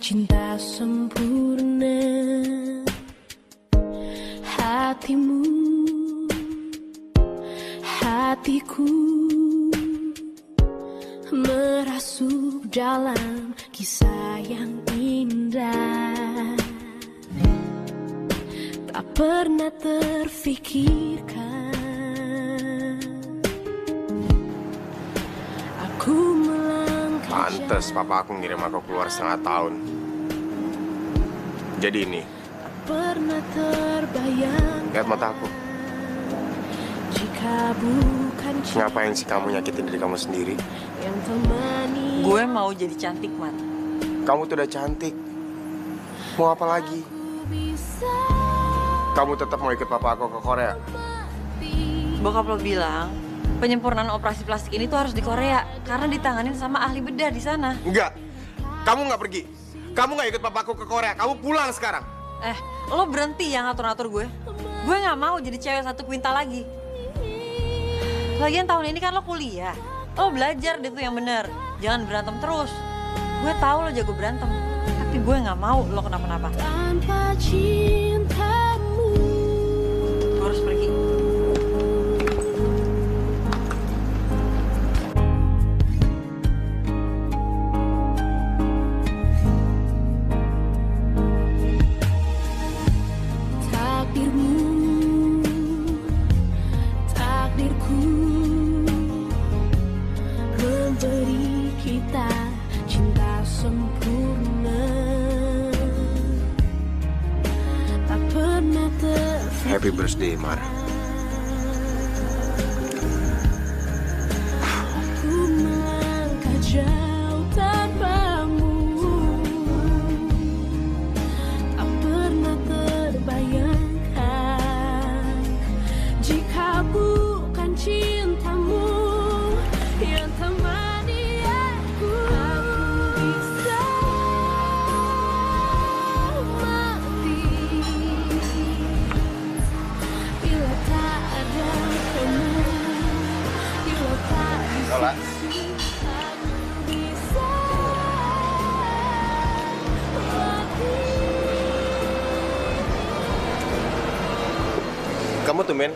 cinta sempurna. Hatimu, hatiku merasuk dalam kisah yang indah. Tak pernah terfikirkan aku melangkah. Pantes papa aku ngirim aku keluar setengah tahun. Jadi ini, Pernah terbayang lihat mata aku. jika bukan Ngapain sih kamu nyakitin diri kamu sendiri? yang temani. Gue mau jadi cantik, Mat. Kamu tuh udah cantik. Mau apa lagi? Kamu tetap mau ikut papa aku ke Korea? Bokap lo bilang penyempurnaan operasi plastik ini tuh harus di Korea karena ditanganin sama ahli bedah di sana. Enggak. Kamu nggak pergi. Kamu nggak ikut papaku ke Korea. Kamu pulang sekarang. Lo berhenti yang ngatur-ngatur gue. Gue nggak mau jadi cewek satu kuintal lagi. Lagian tahun ini kan lo kuliah. Lo belajar deh tuh yang bener. Jangan berantem terus. Gue tahu lo jago berantem, tapi gue nggak mau lo kenapa-napa. Tanpa cintamu, Gue harus pergi. takdirmu, takdirku memberi kita cinta sempurna. Tak pernah terfikirkan. Happy birthday, Mar. Aku melangkah jauh tanpamu. Tak pernah terbayangkan jika bukan cintamu yang temani aku. Aku bisa mati bila tak ada kamu. Bila tak Lola. Kamu tumben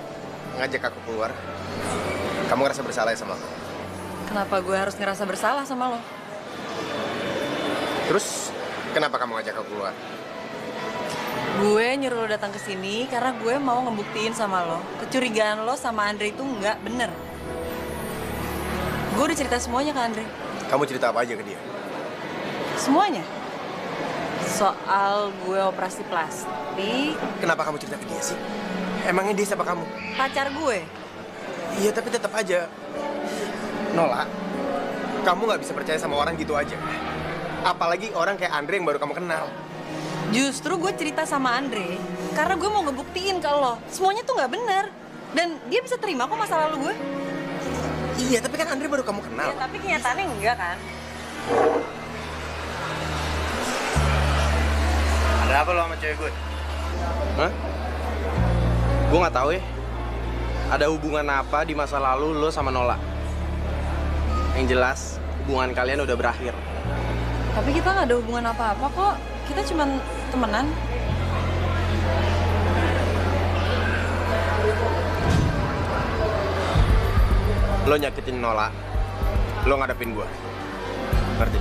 ngajak aku keluar. Kamu ngerasa bersalah ya sama aku? Kenapa gue harus ngerasa bersalah sama lo? Terus kenapa kamu ngajak aku keluar? Gue nyuruh lo datang ke sini karena gue mau ngebuktiin sama lo kecurigaan lo sama Andre itu nggak bener. Gue udah cerita semuanya ke Andre. Kamu cerita apa aja ke dia? Semuanya. Soal gue operasi plastik, Kenapa kamu cerita ke dia sih? Emangnya dia siapa kamu? pacar gue. Iya, tapi tetap aja. Nola, kamu nggak bisa percaya sama orang gitu aja. Apalagi orang kayak Andre yang baru kamu kenal. Justru gue cerita sama Andre karena gue mau ngebuktiin ke lo semuanya tuh nggak bener. Dan dia bisa terima kok masa lalu gue. Iya, tapi kan Andre baru kamu kenal. Ya, tapi kenyataannya enggak kan? Ada apa lo sama cewek gue? Hah? Gue nggak tahu ya. Ada hubungan apa di masa lalu lo sama Nola? Yang jelas hubungan kalian udah berakhir. Tapi kita nggak ada hubungan apa-apa kok. Kita cuman temenan. Lo nyakitin Nola, lo ngadepin gue. Ngerti?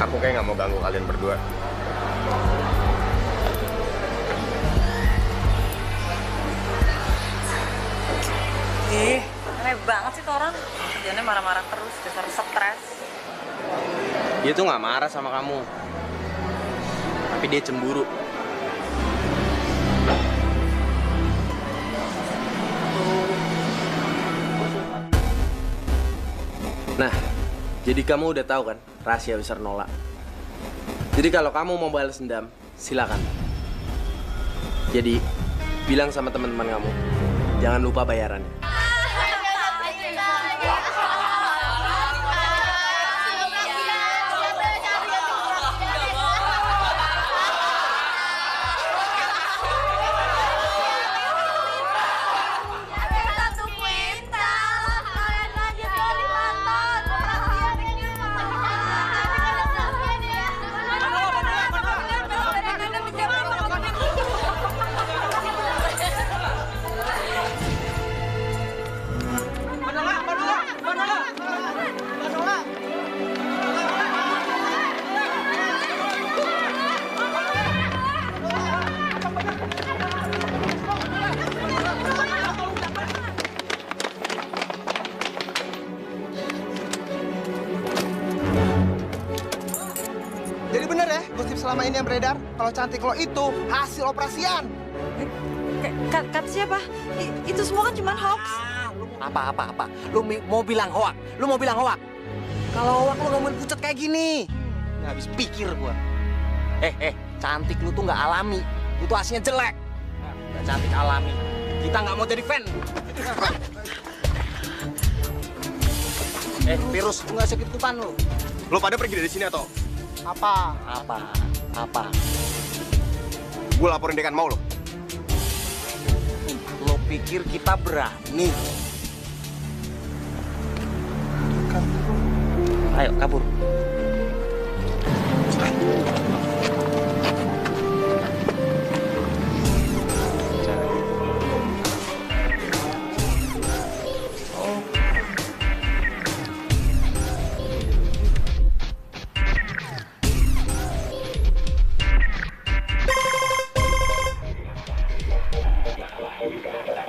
Aku kayak nggak mau ganggu kalian berdua. Aneh banget sih tuh orang. Kerjanya marah-marah terus, dasar stres. Dia tuh nggak marah sama kamu, tapi dia cemburu. Nah, jadi kamu udah tahu kan rahasia besar Nola. Jadi kalau kamu mau balas dendam, silakan. Jadi bilang sama teman-teman kamu, jangan lupa bayarannya. Jadi bener ya, gosip selama ini yang beredar, kalau cantik lo itu hasil operasian. Kata siapa? Itu semua kan cuma hoax. Apa? Lu mau bilang hoak? Lu mau bilang hoak? Kalau hoak lu gak mau pucat kayak gini. Nggak habis pikir gua. Cantik lu tuh nggak alami. Itu aslinya jelek. Nggak cantik alami. Kita nggak mau jadi fan. Virus, lu nggak sakit kupan lu. Lo pada pergi dari sini atau? Apa? Gue laporin dekan mau lo. Lo pikir kita berani? Ayo kabur.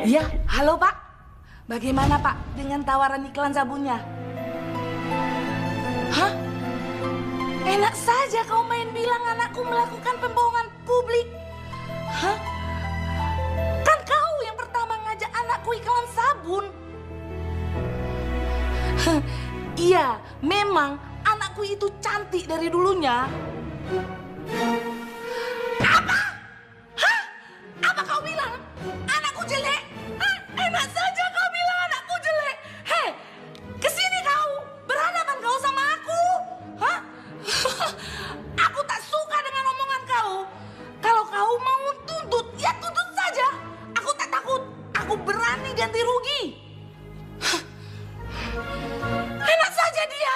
Ya, halo Pak. Bagaimana Pak dengan tawaran iklan sabunnya? Hah? Enak saja kau main bilang anakku melakukan pembohongan publik. Hah? Kan kau yang pertama ngajak anakku iklan sabun. Iya, memang anakku itu cantik dari dulunya. Apa? Hah? Apa kau bilang? Anakku jelek? Hah? Enak saja kau bilang anakku jelek. Hei, kesini kau. Berhadapan kau sama aku. Hah? Aku tak suka dengan omongan kau. Kalau kau mau tuntut, ya tuntut saja. Aku tak takut. Aku berani ganti rugi. Enak saja dia.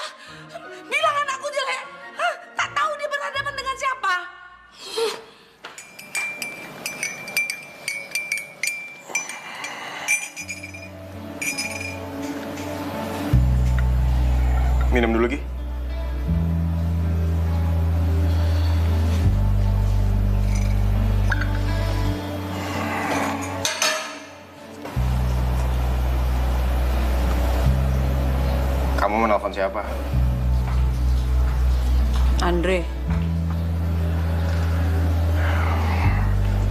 Bilang anakku jelek. Hah? Tak tahu dia berhadapan dengan siapa. Minum dulu, Gi. Kamu menelpon siapa? Andre.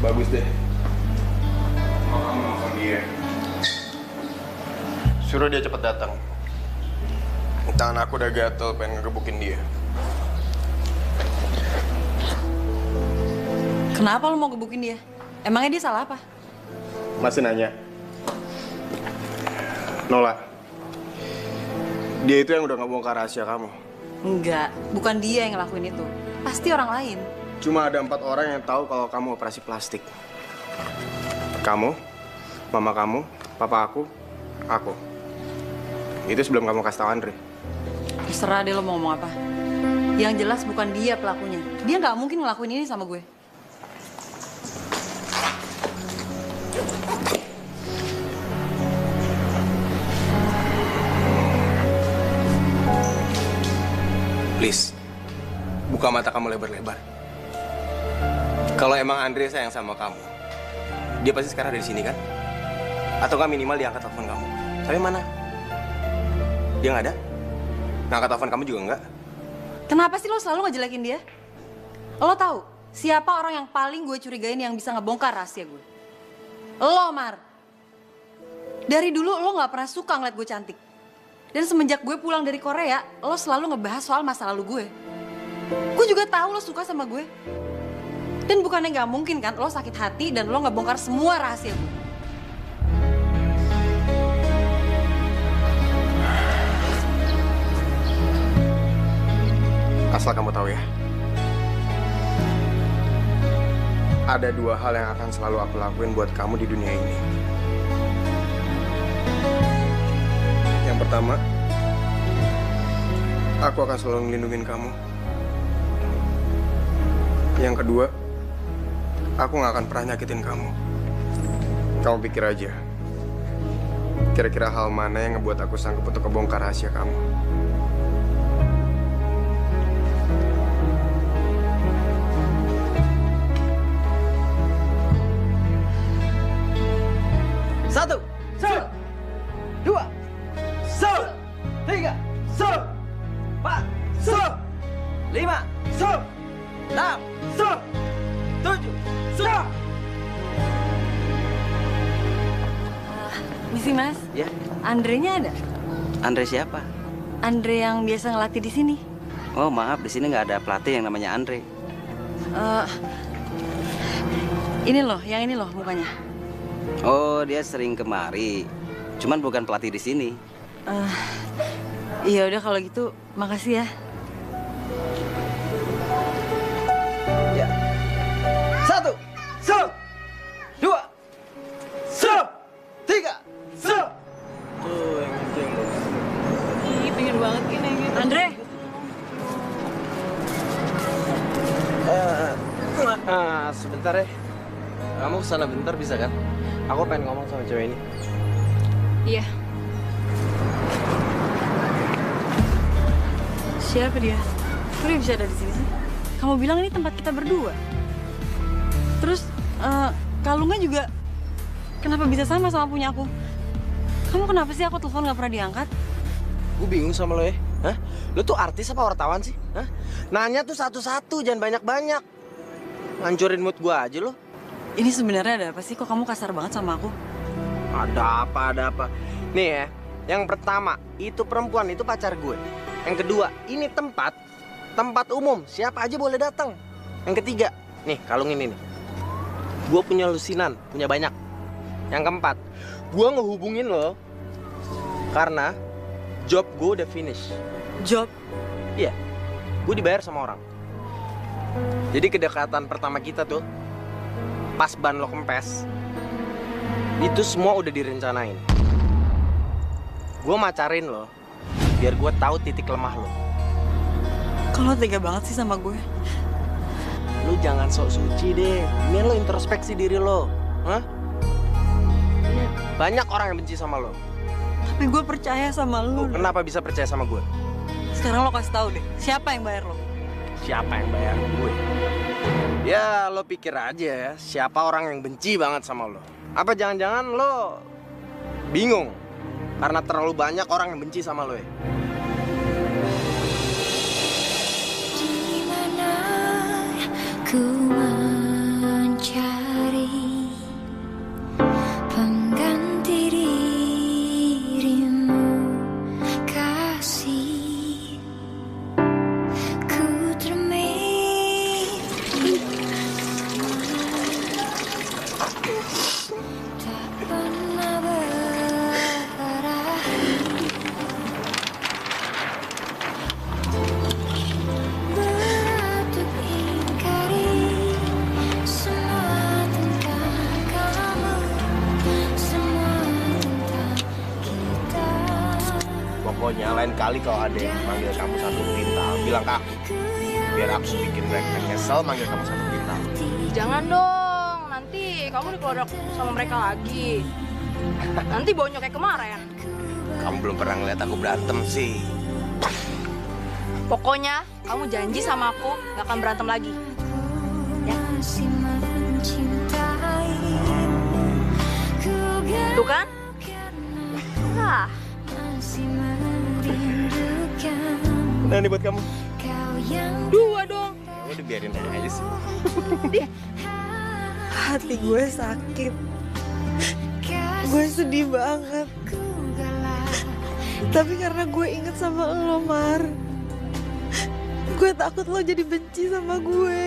Bagus deh. Mau kamu nelfon dia. Suruh dia cepat datang. Tangan aku udah gatel, pengen ngegebukin dia. Kenapa lu mau gebukin dia? Emangnya dia salah apa? Masih nanya. Nola. Dia itu yang udah ngebongkar rahasia kamu. Enggak, bukan dia yang ngelakuin itu. Pasti orang lain. Cuma ada 4 orang yang tahu kalau kamu operasi plastik. Kamu, mama kamu, papa aku. Itu sebelum kamu kasih tahu Andre. Terserah deh lo mau ngomong apa. Yang jelas bukan dia pelakunya. Dia nggak mungkin ngelakuin ini sama gue. Please, buka mata kamu lebar-lebar. Kalau emang Andre sayang sama kamu, dia pasti sekarang ada di sini kan? Atau nggak minimal dia angkat telepon kamu. Tapi mana? Dia nggak ada? Ngangkat telepon kamu juga nggak? Kenapa sih lo selalu ngejelekin dia? Lo tahu siapa orang yang paling gue curigain yang bisa ngebongkar rahasia gue? Lo, Mar. Dari dulu lo nggak pernah suka ngeliat gue cantik. Dan semenjak gue pulang dari Korea, lo selalu ngebahas soal masa lalu gue. Gue juga tahu lo suka sama gue. Dan bukannya nggak mungkin kan lo sakit hati dan lo ngebongkar semua rahasia gue. Asal kamu tahu ya, ada 2 hal yang akan selalu aku lakuin buat kamu di dunia ini. Yang pertama, aku akan selalu ngelindungin kamu. Yang kedua, aku nggak akan pernah nyakitin kamu. Kamu pikir aja, kira-kira hal mana yang ngebuat aku sanggup untuk kebongkar rahasia kamu? Satu, dua, tiga, empat, lima, enam, tujuh, Misi Mas, Ya, Andre-nya ada? Andre siapa? Andre yang biasa ngelatih di sini. Oh maaf, di sini nggak ada pelatih yang namanya Andre. Ini loh, yang ini loh mukanya. Oh dia sering kemari, cuman bukan pelatih di sini. Iya udah kalau gitu, makasih ya. Ya. Satu, dua, tiga, Tuh yang penting. Ih, pengen banget gini gitu. Andre. Sebentar ya. Kamu kesana bentar bisa kan? Aku pengen ngomong sama cewek ini. Iya. Siapa dia? Kok dia bisa ada di sini sih? Kamu bilang ini tempat kita berdua. Terus kalungnya juga kenapa bisa sama punya aku? Kamu kenapa sih aku telepon nggak pernah diangkat? Gue bingung sama lo ya. Hah? Lo tuh artis apa wartawan sih? Hah? Nanya tuh satu-satu, jangan banyak-banyak. Ngancurin mood gue aja lo. Ini sebenarnya ada apa sih? Kok kamu kasar banget sama aku? Ada apa? Nih ya, yang pertama, itu perempuan, itu pacar gue. Yang kedua, ini tempat umum, siapa aja boleh datang. Yang ketiga, nih kalung ini nih. Gue punya lusinan, punya banyak. Yang keempat, gue ngehubungin lo karena job gue udah finish. Job? Iya, gue dibayar sama orang. Jadi kedekatan pertama kita tuh, pas ban lo kempes, itu semua udah direncanain. Gue macarin lo, biar gue tahu titik lemah lo. Kalau tega banget sih sama gue. Lu jangan sok suci deh, ini lo introspeksi diri lo. Hah? Banyak orang yang benci sama lo. Tapi gue percaya sama lu. Kenapa bisa percaya sama gue? Sekarang lo kasih tahu deh, siapa yang bayar lo? Siapa yang bayar gue? Ya lo pikir aja ya, siapa orang yang benci banget sama lo? Apa jangan-jangan lo bingung karena terlalu banyak orang yang benci sama lo ya? Dimana ku mencari pengganti dirimu, kasih ku termimpi tak pernah berakhir. Berat untuk ingkari semua tentang kamu, semua tentang kita. Pokoknya lain kali kalau ada yang manggil kamu satu bintang, bilang ke aku. Biar aku bikin mereka nyesel manggil kamu satu bintang. Jangan dong, nanti kamu dikeluarin sama mereka lagi. Nanti bonyok kayak kemarin. Kamu belum pernah ngeliat aku berantem sih. Pokoknya kamu janji sama aku gak akan berantem lagi. Masih mencintaimu, ku Tuh kan? Nah, masih merindukan Nah ini buat kamu. kau yang 2 dong. Ya udah biarin aja sih. Hati gue sakit. Gue sedih banget. ku galak Tapi karena gue inget sama lo, Mar, gue takut lo jadi benci sama gue.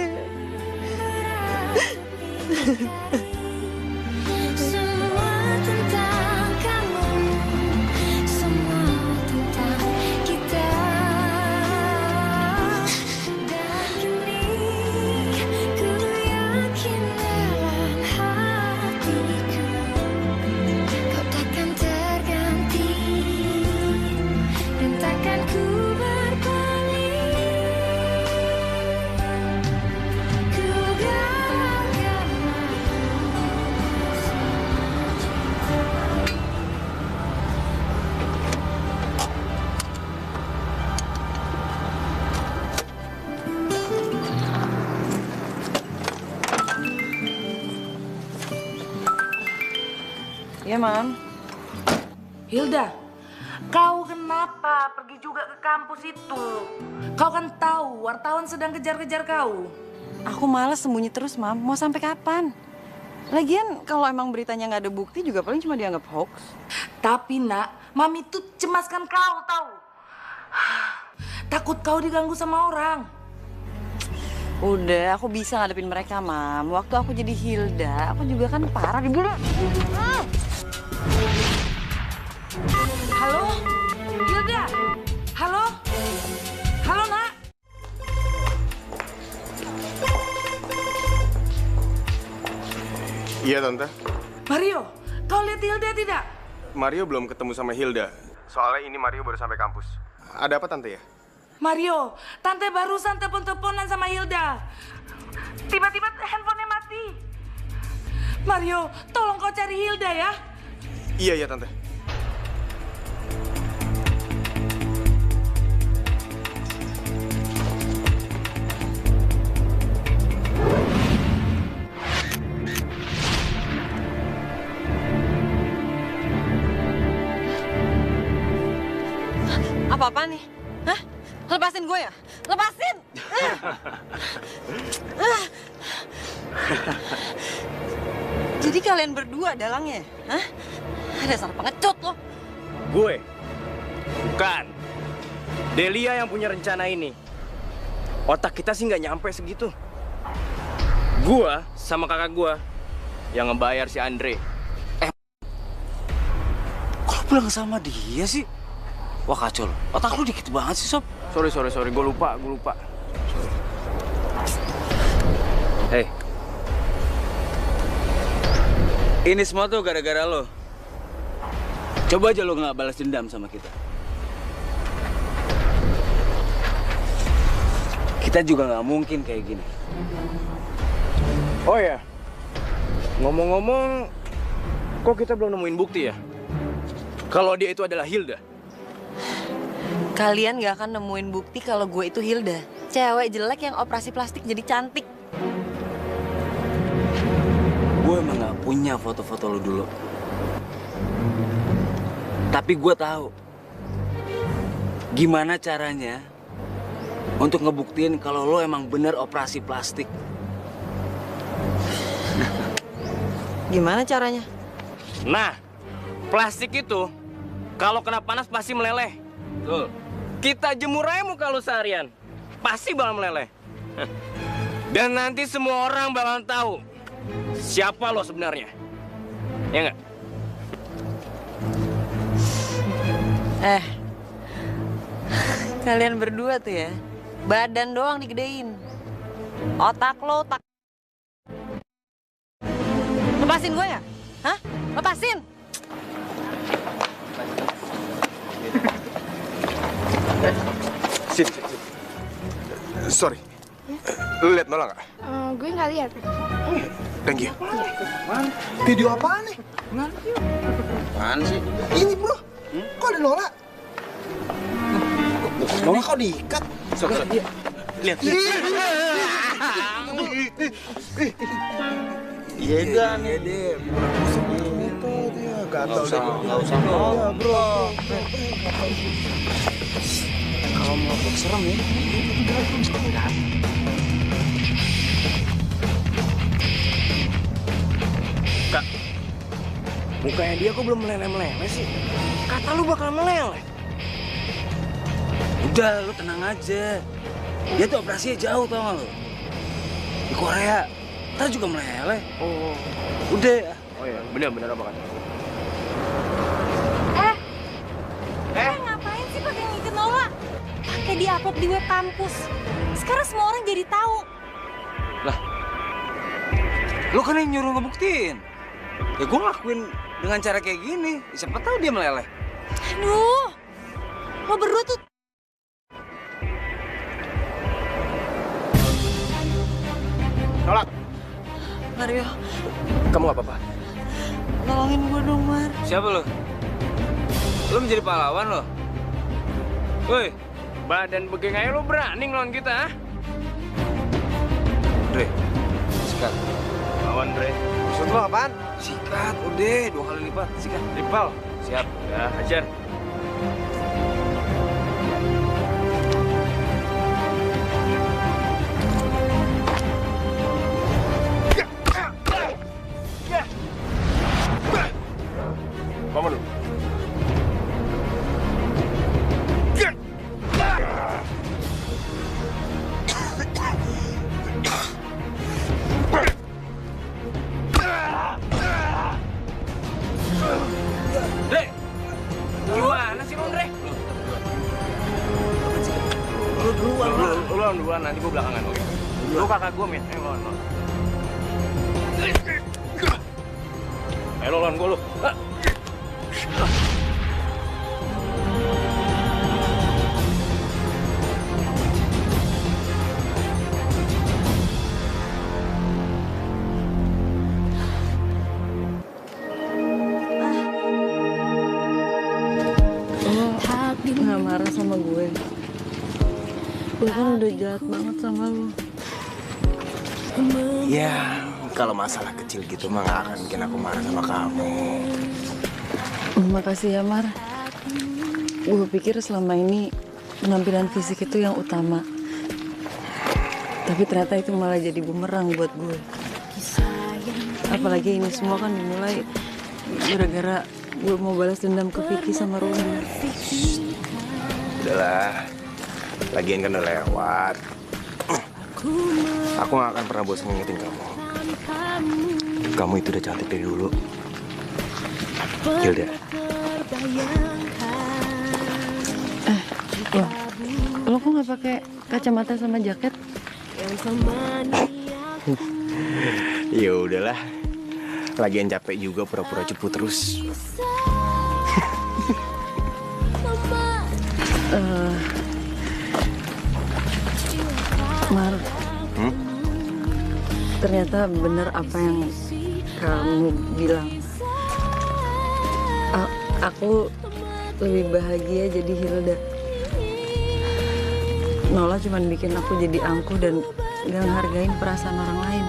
Semua tentang kamu, semua tentang kita. Dan kini ku yakin dalam hatiku, kau takkan terganti dan takkan ku berpaling. Ku gagal. Iya, Mam. Hilda, kau kenapa pergi juga ke kampus itu? Kau kan tahu wartawan sedang kejar-kejar kau. Aku malas sembunyi terus, Mam. Mau sampai kapan? Lagian kalau emang beritanya nggak ada bukti juga paling cuma dianggap hoax. Tapi nak, Mami tuh cemaskan kau tahu. Takut kau diganggu sama orang. Udah, aku bisa ngadepin mereka, Mam. Waktu aku jadi Hilda, aku juga kan parah dibully. Halo, Hilda. Halo, halo nak. Iya, Tante. Mario, kau lihat Hilda tidak? Mario belum ketemu sama Hilda. Soalnya ini Mario baru sampai kampus. Ada apa, Tante ya? Mario, Tante barusan telepon-teleponan sama Hilda. Tiba-tiba handphonenya mati. Mario, tolong kau cari Hilda ya. Iya, Tante. Apa-apa nih? Hah? Lepasin gue ya? Lepasin! Jadi kalian berdua dalangnya? Hah? Dasar pengecut lo. Gue? Bukan. Delia yang punya rencana ini. Otak kita sih nggak nyampe segitu. Gua sama kakak gua yang ngebayar si Andre. Kok pulang sama dia sih? Wah kacau loh. Otak lu dikit banget sih, Sob. Sorry. Gue lupa. Hei. Ini semua tuh gara-gara lo. Coba aja lo nggak balas dendam sama kita. Kita juga nggak mungkin kayak gini. Oh ya, ngomong-ngomong, kok kita belum nemuin bukti ya? Kalau dia itu adalah Hilda. Kalian gak akan nemuin bukti kalau gue itu Hilda. Cewek jelek yang operasi plastik jadi cantik. Gue emang nggak punya foto-foto lo dulu. Tapi gue tahu gimana caranya untuk ngebuktiin kalau lo emang bener operasi plastik. Gimana caranya? Nah, plastik itu kalau kena panas pasti meleleh. Betul. Kita jemur aja muka lu seharian, pasti bakal meleleh. Dan nanti semua orang bakal tahu siapa lo sebenarnya. Ya nggak? Kalian berdua tuh ya, badan doang digedein. Otak lo tak. Lepasin gue ya? Hah? Lepasin! Sini. Sorry. Lu lihat Nola nggak? Gue nggak lihat. Thank you. Video apaan nih? Apaan sih? Ini bro. Kok ada Nola? Nola kok diikat? Sorry. Lihat. Iya kan, deh. Gatal deh. Nggak usah. Bro. Kalau mau serem ya. Kak, mukanya dia kok belum meleleh-meleleh sih? Kata lu bakal meleleh. Udah, lu tenang aja. Dia tuh operasinya jauh, tau gak lu? Di Korea. Ntar juga meleleh. Oh. Udah. Oh iya, benar apa kan? Ngapain sih pakai ngikut Nola? Pakai di-upload di web kampus. Sekarang semua orang jadi tahu. Lah, lu kan yang nyuruh ngebuktiin. Ya gue ngelakuin dengan cara kayak gini. Siapa tahu dia meleleh. Aduh, lo berdua tuh. Nolak. Mario, Kamu gak apa-apa? tolongin gue dong, Mar. Siapa lu? Lu menjadi pahlawan lo? Woi, Badan begeng aja lu berani ngelawan kita, ha? Dre, sikat. Lawan, Dre. Maksud lo apaan? Sikat, udah 2 kali lipat. Sikat. Ripal. Siap. Ya, hajar. Bangun lu. Dre! Gimana sih lu, Dre? Lu duluan lah. Lu lawan duluan, nanti gua belakangan, oke? Lu kakak gua, men. Ayo lawan. Ayo lawan gua, lu. Ah. Nggak marah sama gue. Gue kan udah jahat banget sama lu. Ya, kalau masalah kecil gitu mah gak akan bikin aku marah sama kamu. Makasih ya, Mar. Gue pikir selama ini penampilan fisik itu yang utama. Tapi ternyata itu malah jadi bumerang buat gue. Apalagi ini semua kan dimulai gara-gara gue mau balas dendam ke Vicky sama Rudy. Udahlah, lagian kan udah lewat. Aku gak akan pernah bosan ngingetin kamu. Kamu itu udah cantik dari dulu. Hilda. Lo kok nggak pakai kacamata sama jaket? Ya udahlah. Lagian capek juga pura-pura cepu terus. Mar, ternyata benar apa yang kamu bilang. Aku lebih bahagia jadi Hilda. Nola cuma bikin aku jadi angkuh dan gak ngehargain perasaan orang lain.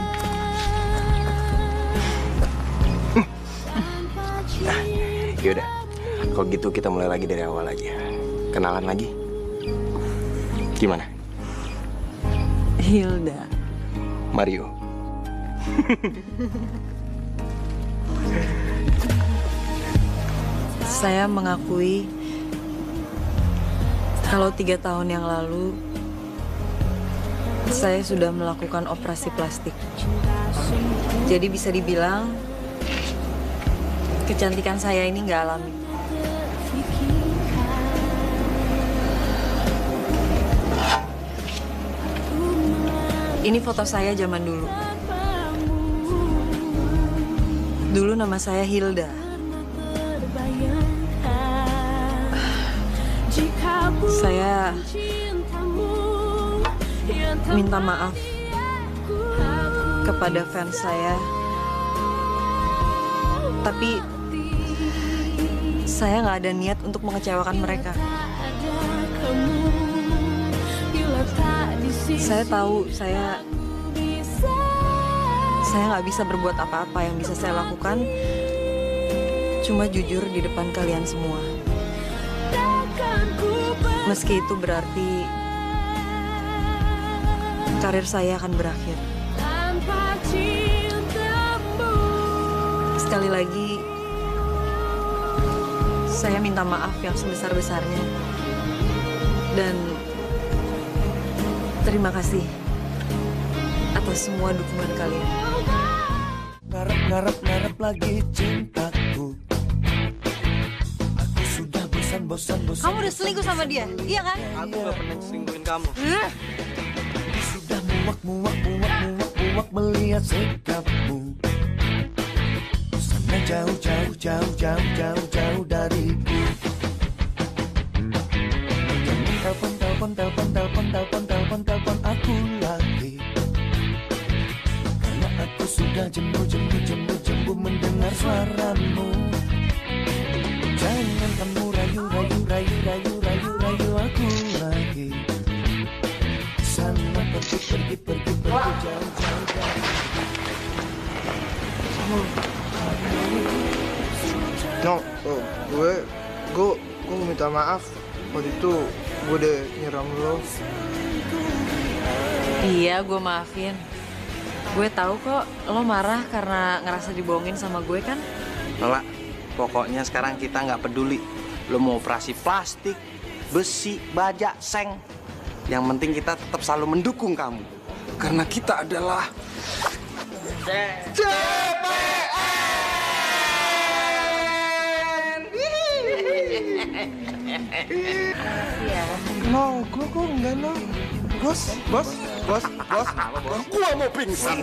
Yaudah, kalau gitu kita mulai lagi dari awal aja. Kenalan lagi. Gimana? Hilda. Mario. Saya mengakui kalau 3 tahun yang lalu saya sudah melakukan operasi plastik. Jadi bisa dibilang kecantikan saya ini nggak alami. Ini foto saya zaman dulu. Dulu nama saya Hilda. Saya minta maaf kepada fans saya. Tapi saya nggak ada niat untuk mengecewakan mereka. Saya tahu saya nggak bisa berbuat apa-apa. Yang bisa saya lakukan cuma jujur di depan kalian semua. Meski itu berarti karir saya akan berakhir. Sekali lagi, saya minta maaf yang sebesar-besarnya. Dan Terima kasih atas semua dukungan kalian. Ngarep lagi cintaku. Aku sudah bosan. Kamu udah selingkuh sama dia, iya kan? Aku gak pernah selingkuhin kamu. Sudah muak melihat sikapmu. Sana jauh dariku. Jangan telepon aku lagi. Karena aku sudah jenuh mendengar suaramu. Jangan kamu rayu aku lagi. Sana pergi jauh dari. No, gue minta maaf. Waktu itu gue udah nyiram lo. Iya, gue maafin. Gue tahu kok lo marah karena ngerasa dibohongin sama gue kan? Lola, pokoknya sekarang kita nggak peduli. Lo mau operasi plastik, besi, baja, seng. Yang penting kita tetap selalu mendukung kamu. Karena kita adalah... No, gue enggak no. Bos. Gua mau pingsan.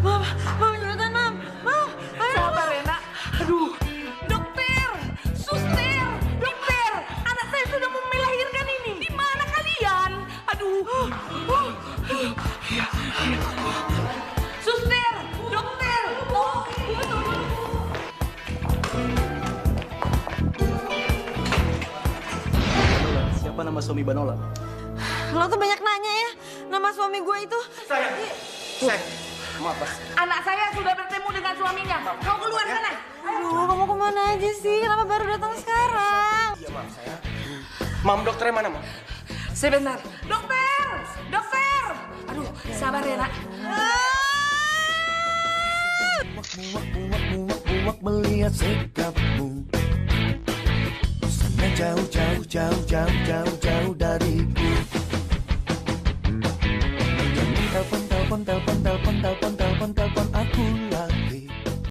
Mam, cepetan, Mam. Ayo. Sabar, Rena. Aduh, dokter, suster, dokter. Anak saya sudah mau melahirkan ini. Di mana kalian? Aduh. Suster, dokter. Siapa nama suami Banola? Lo tuh banyak nanya ya nama suami gue itu. Anak saya sudah bertemu dengan suaminya. Kau keluar sana. Aduh, kamu kemana aja sih? Kenapa baru datang sekarang? Iya, Mam, saya. Mam, dokternya mana, Mam? Sebentar. Dokter. Aduh, sabar ya, Nak. Muak melihat sikapmu. Sana jauh dariku. Jangan telepon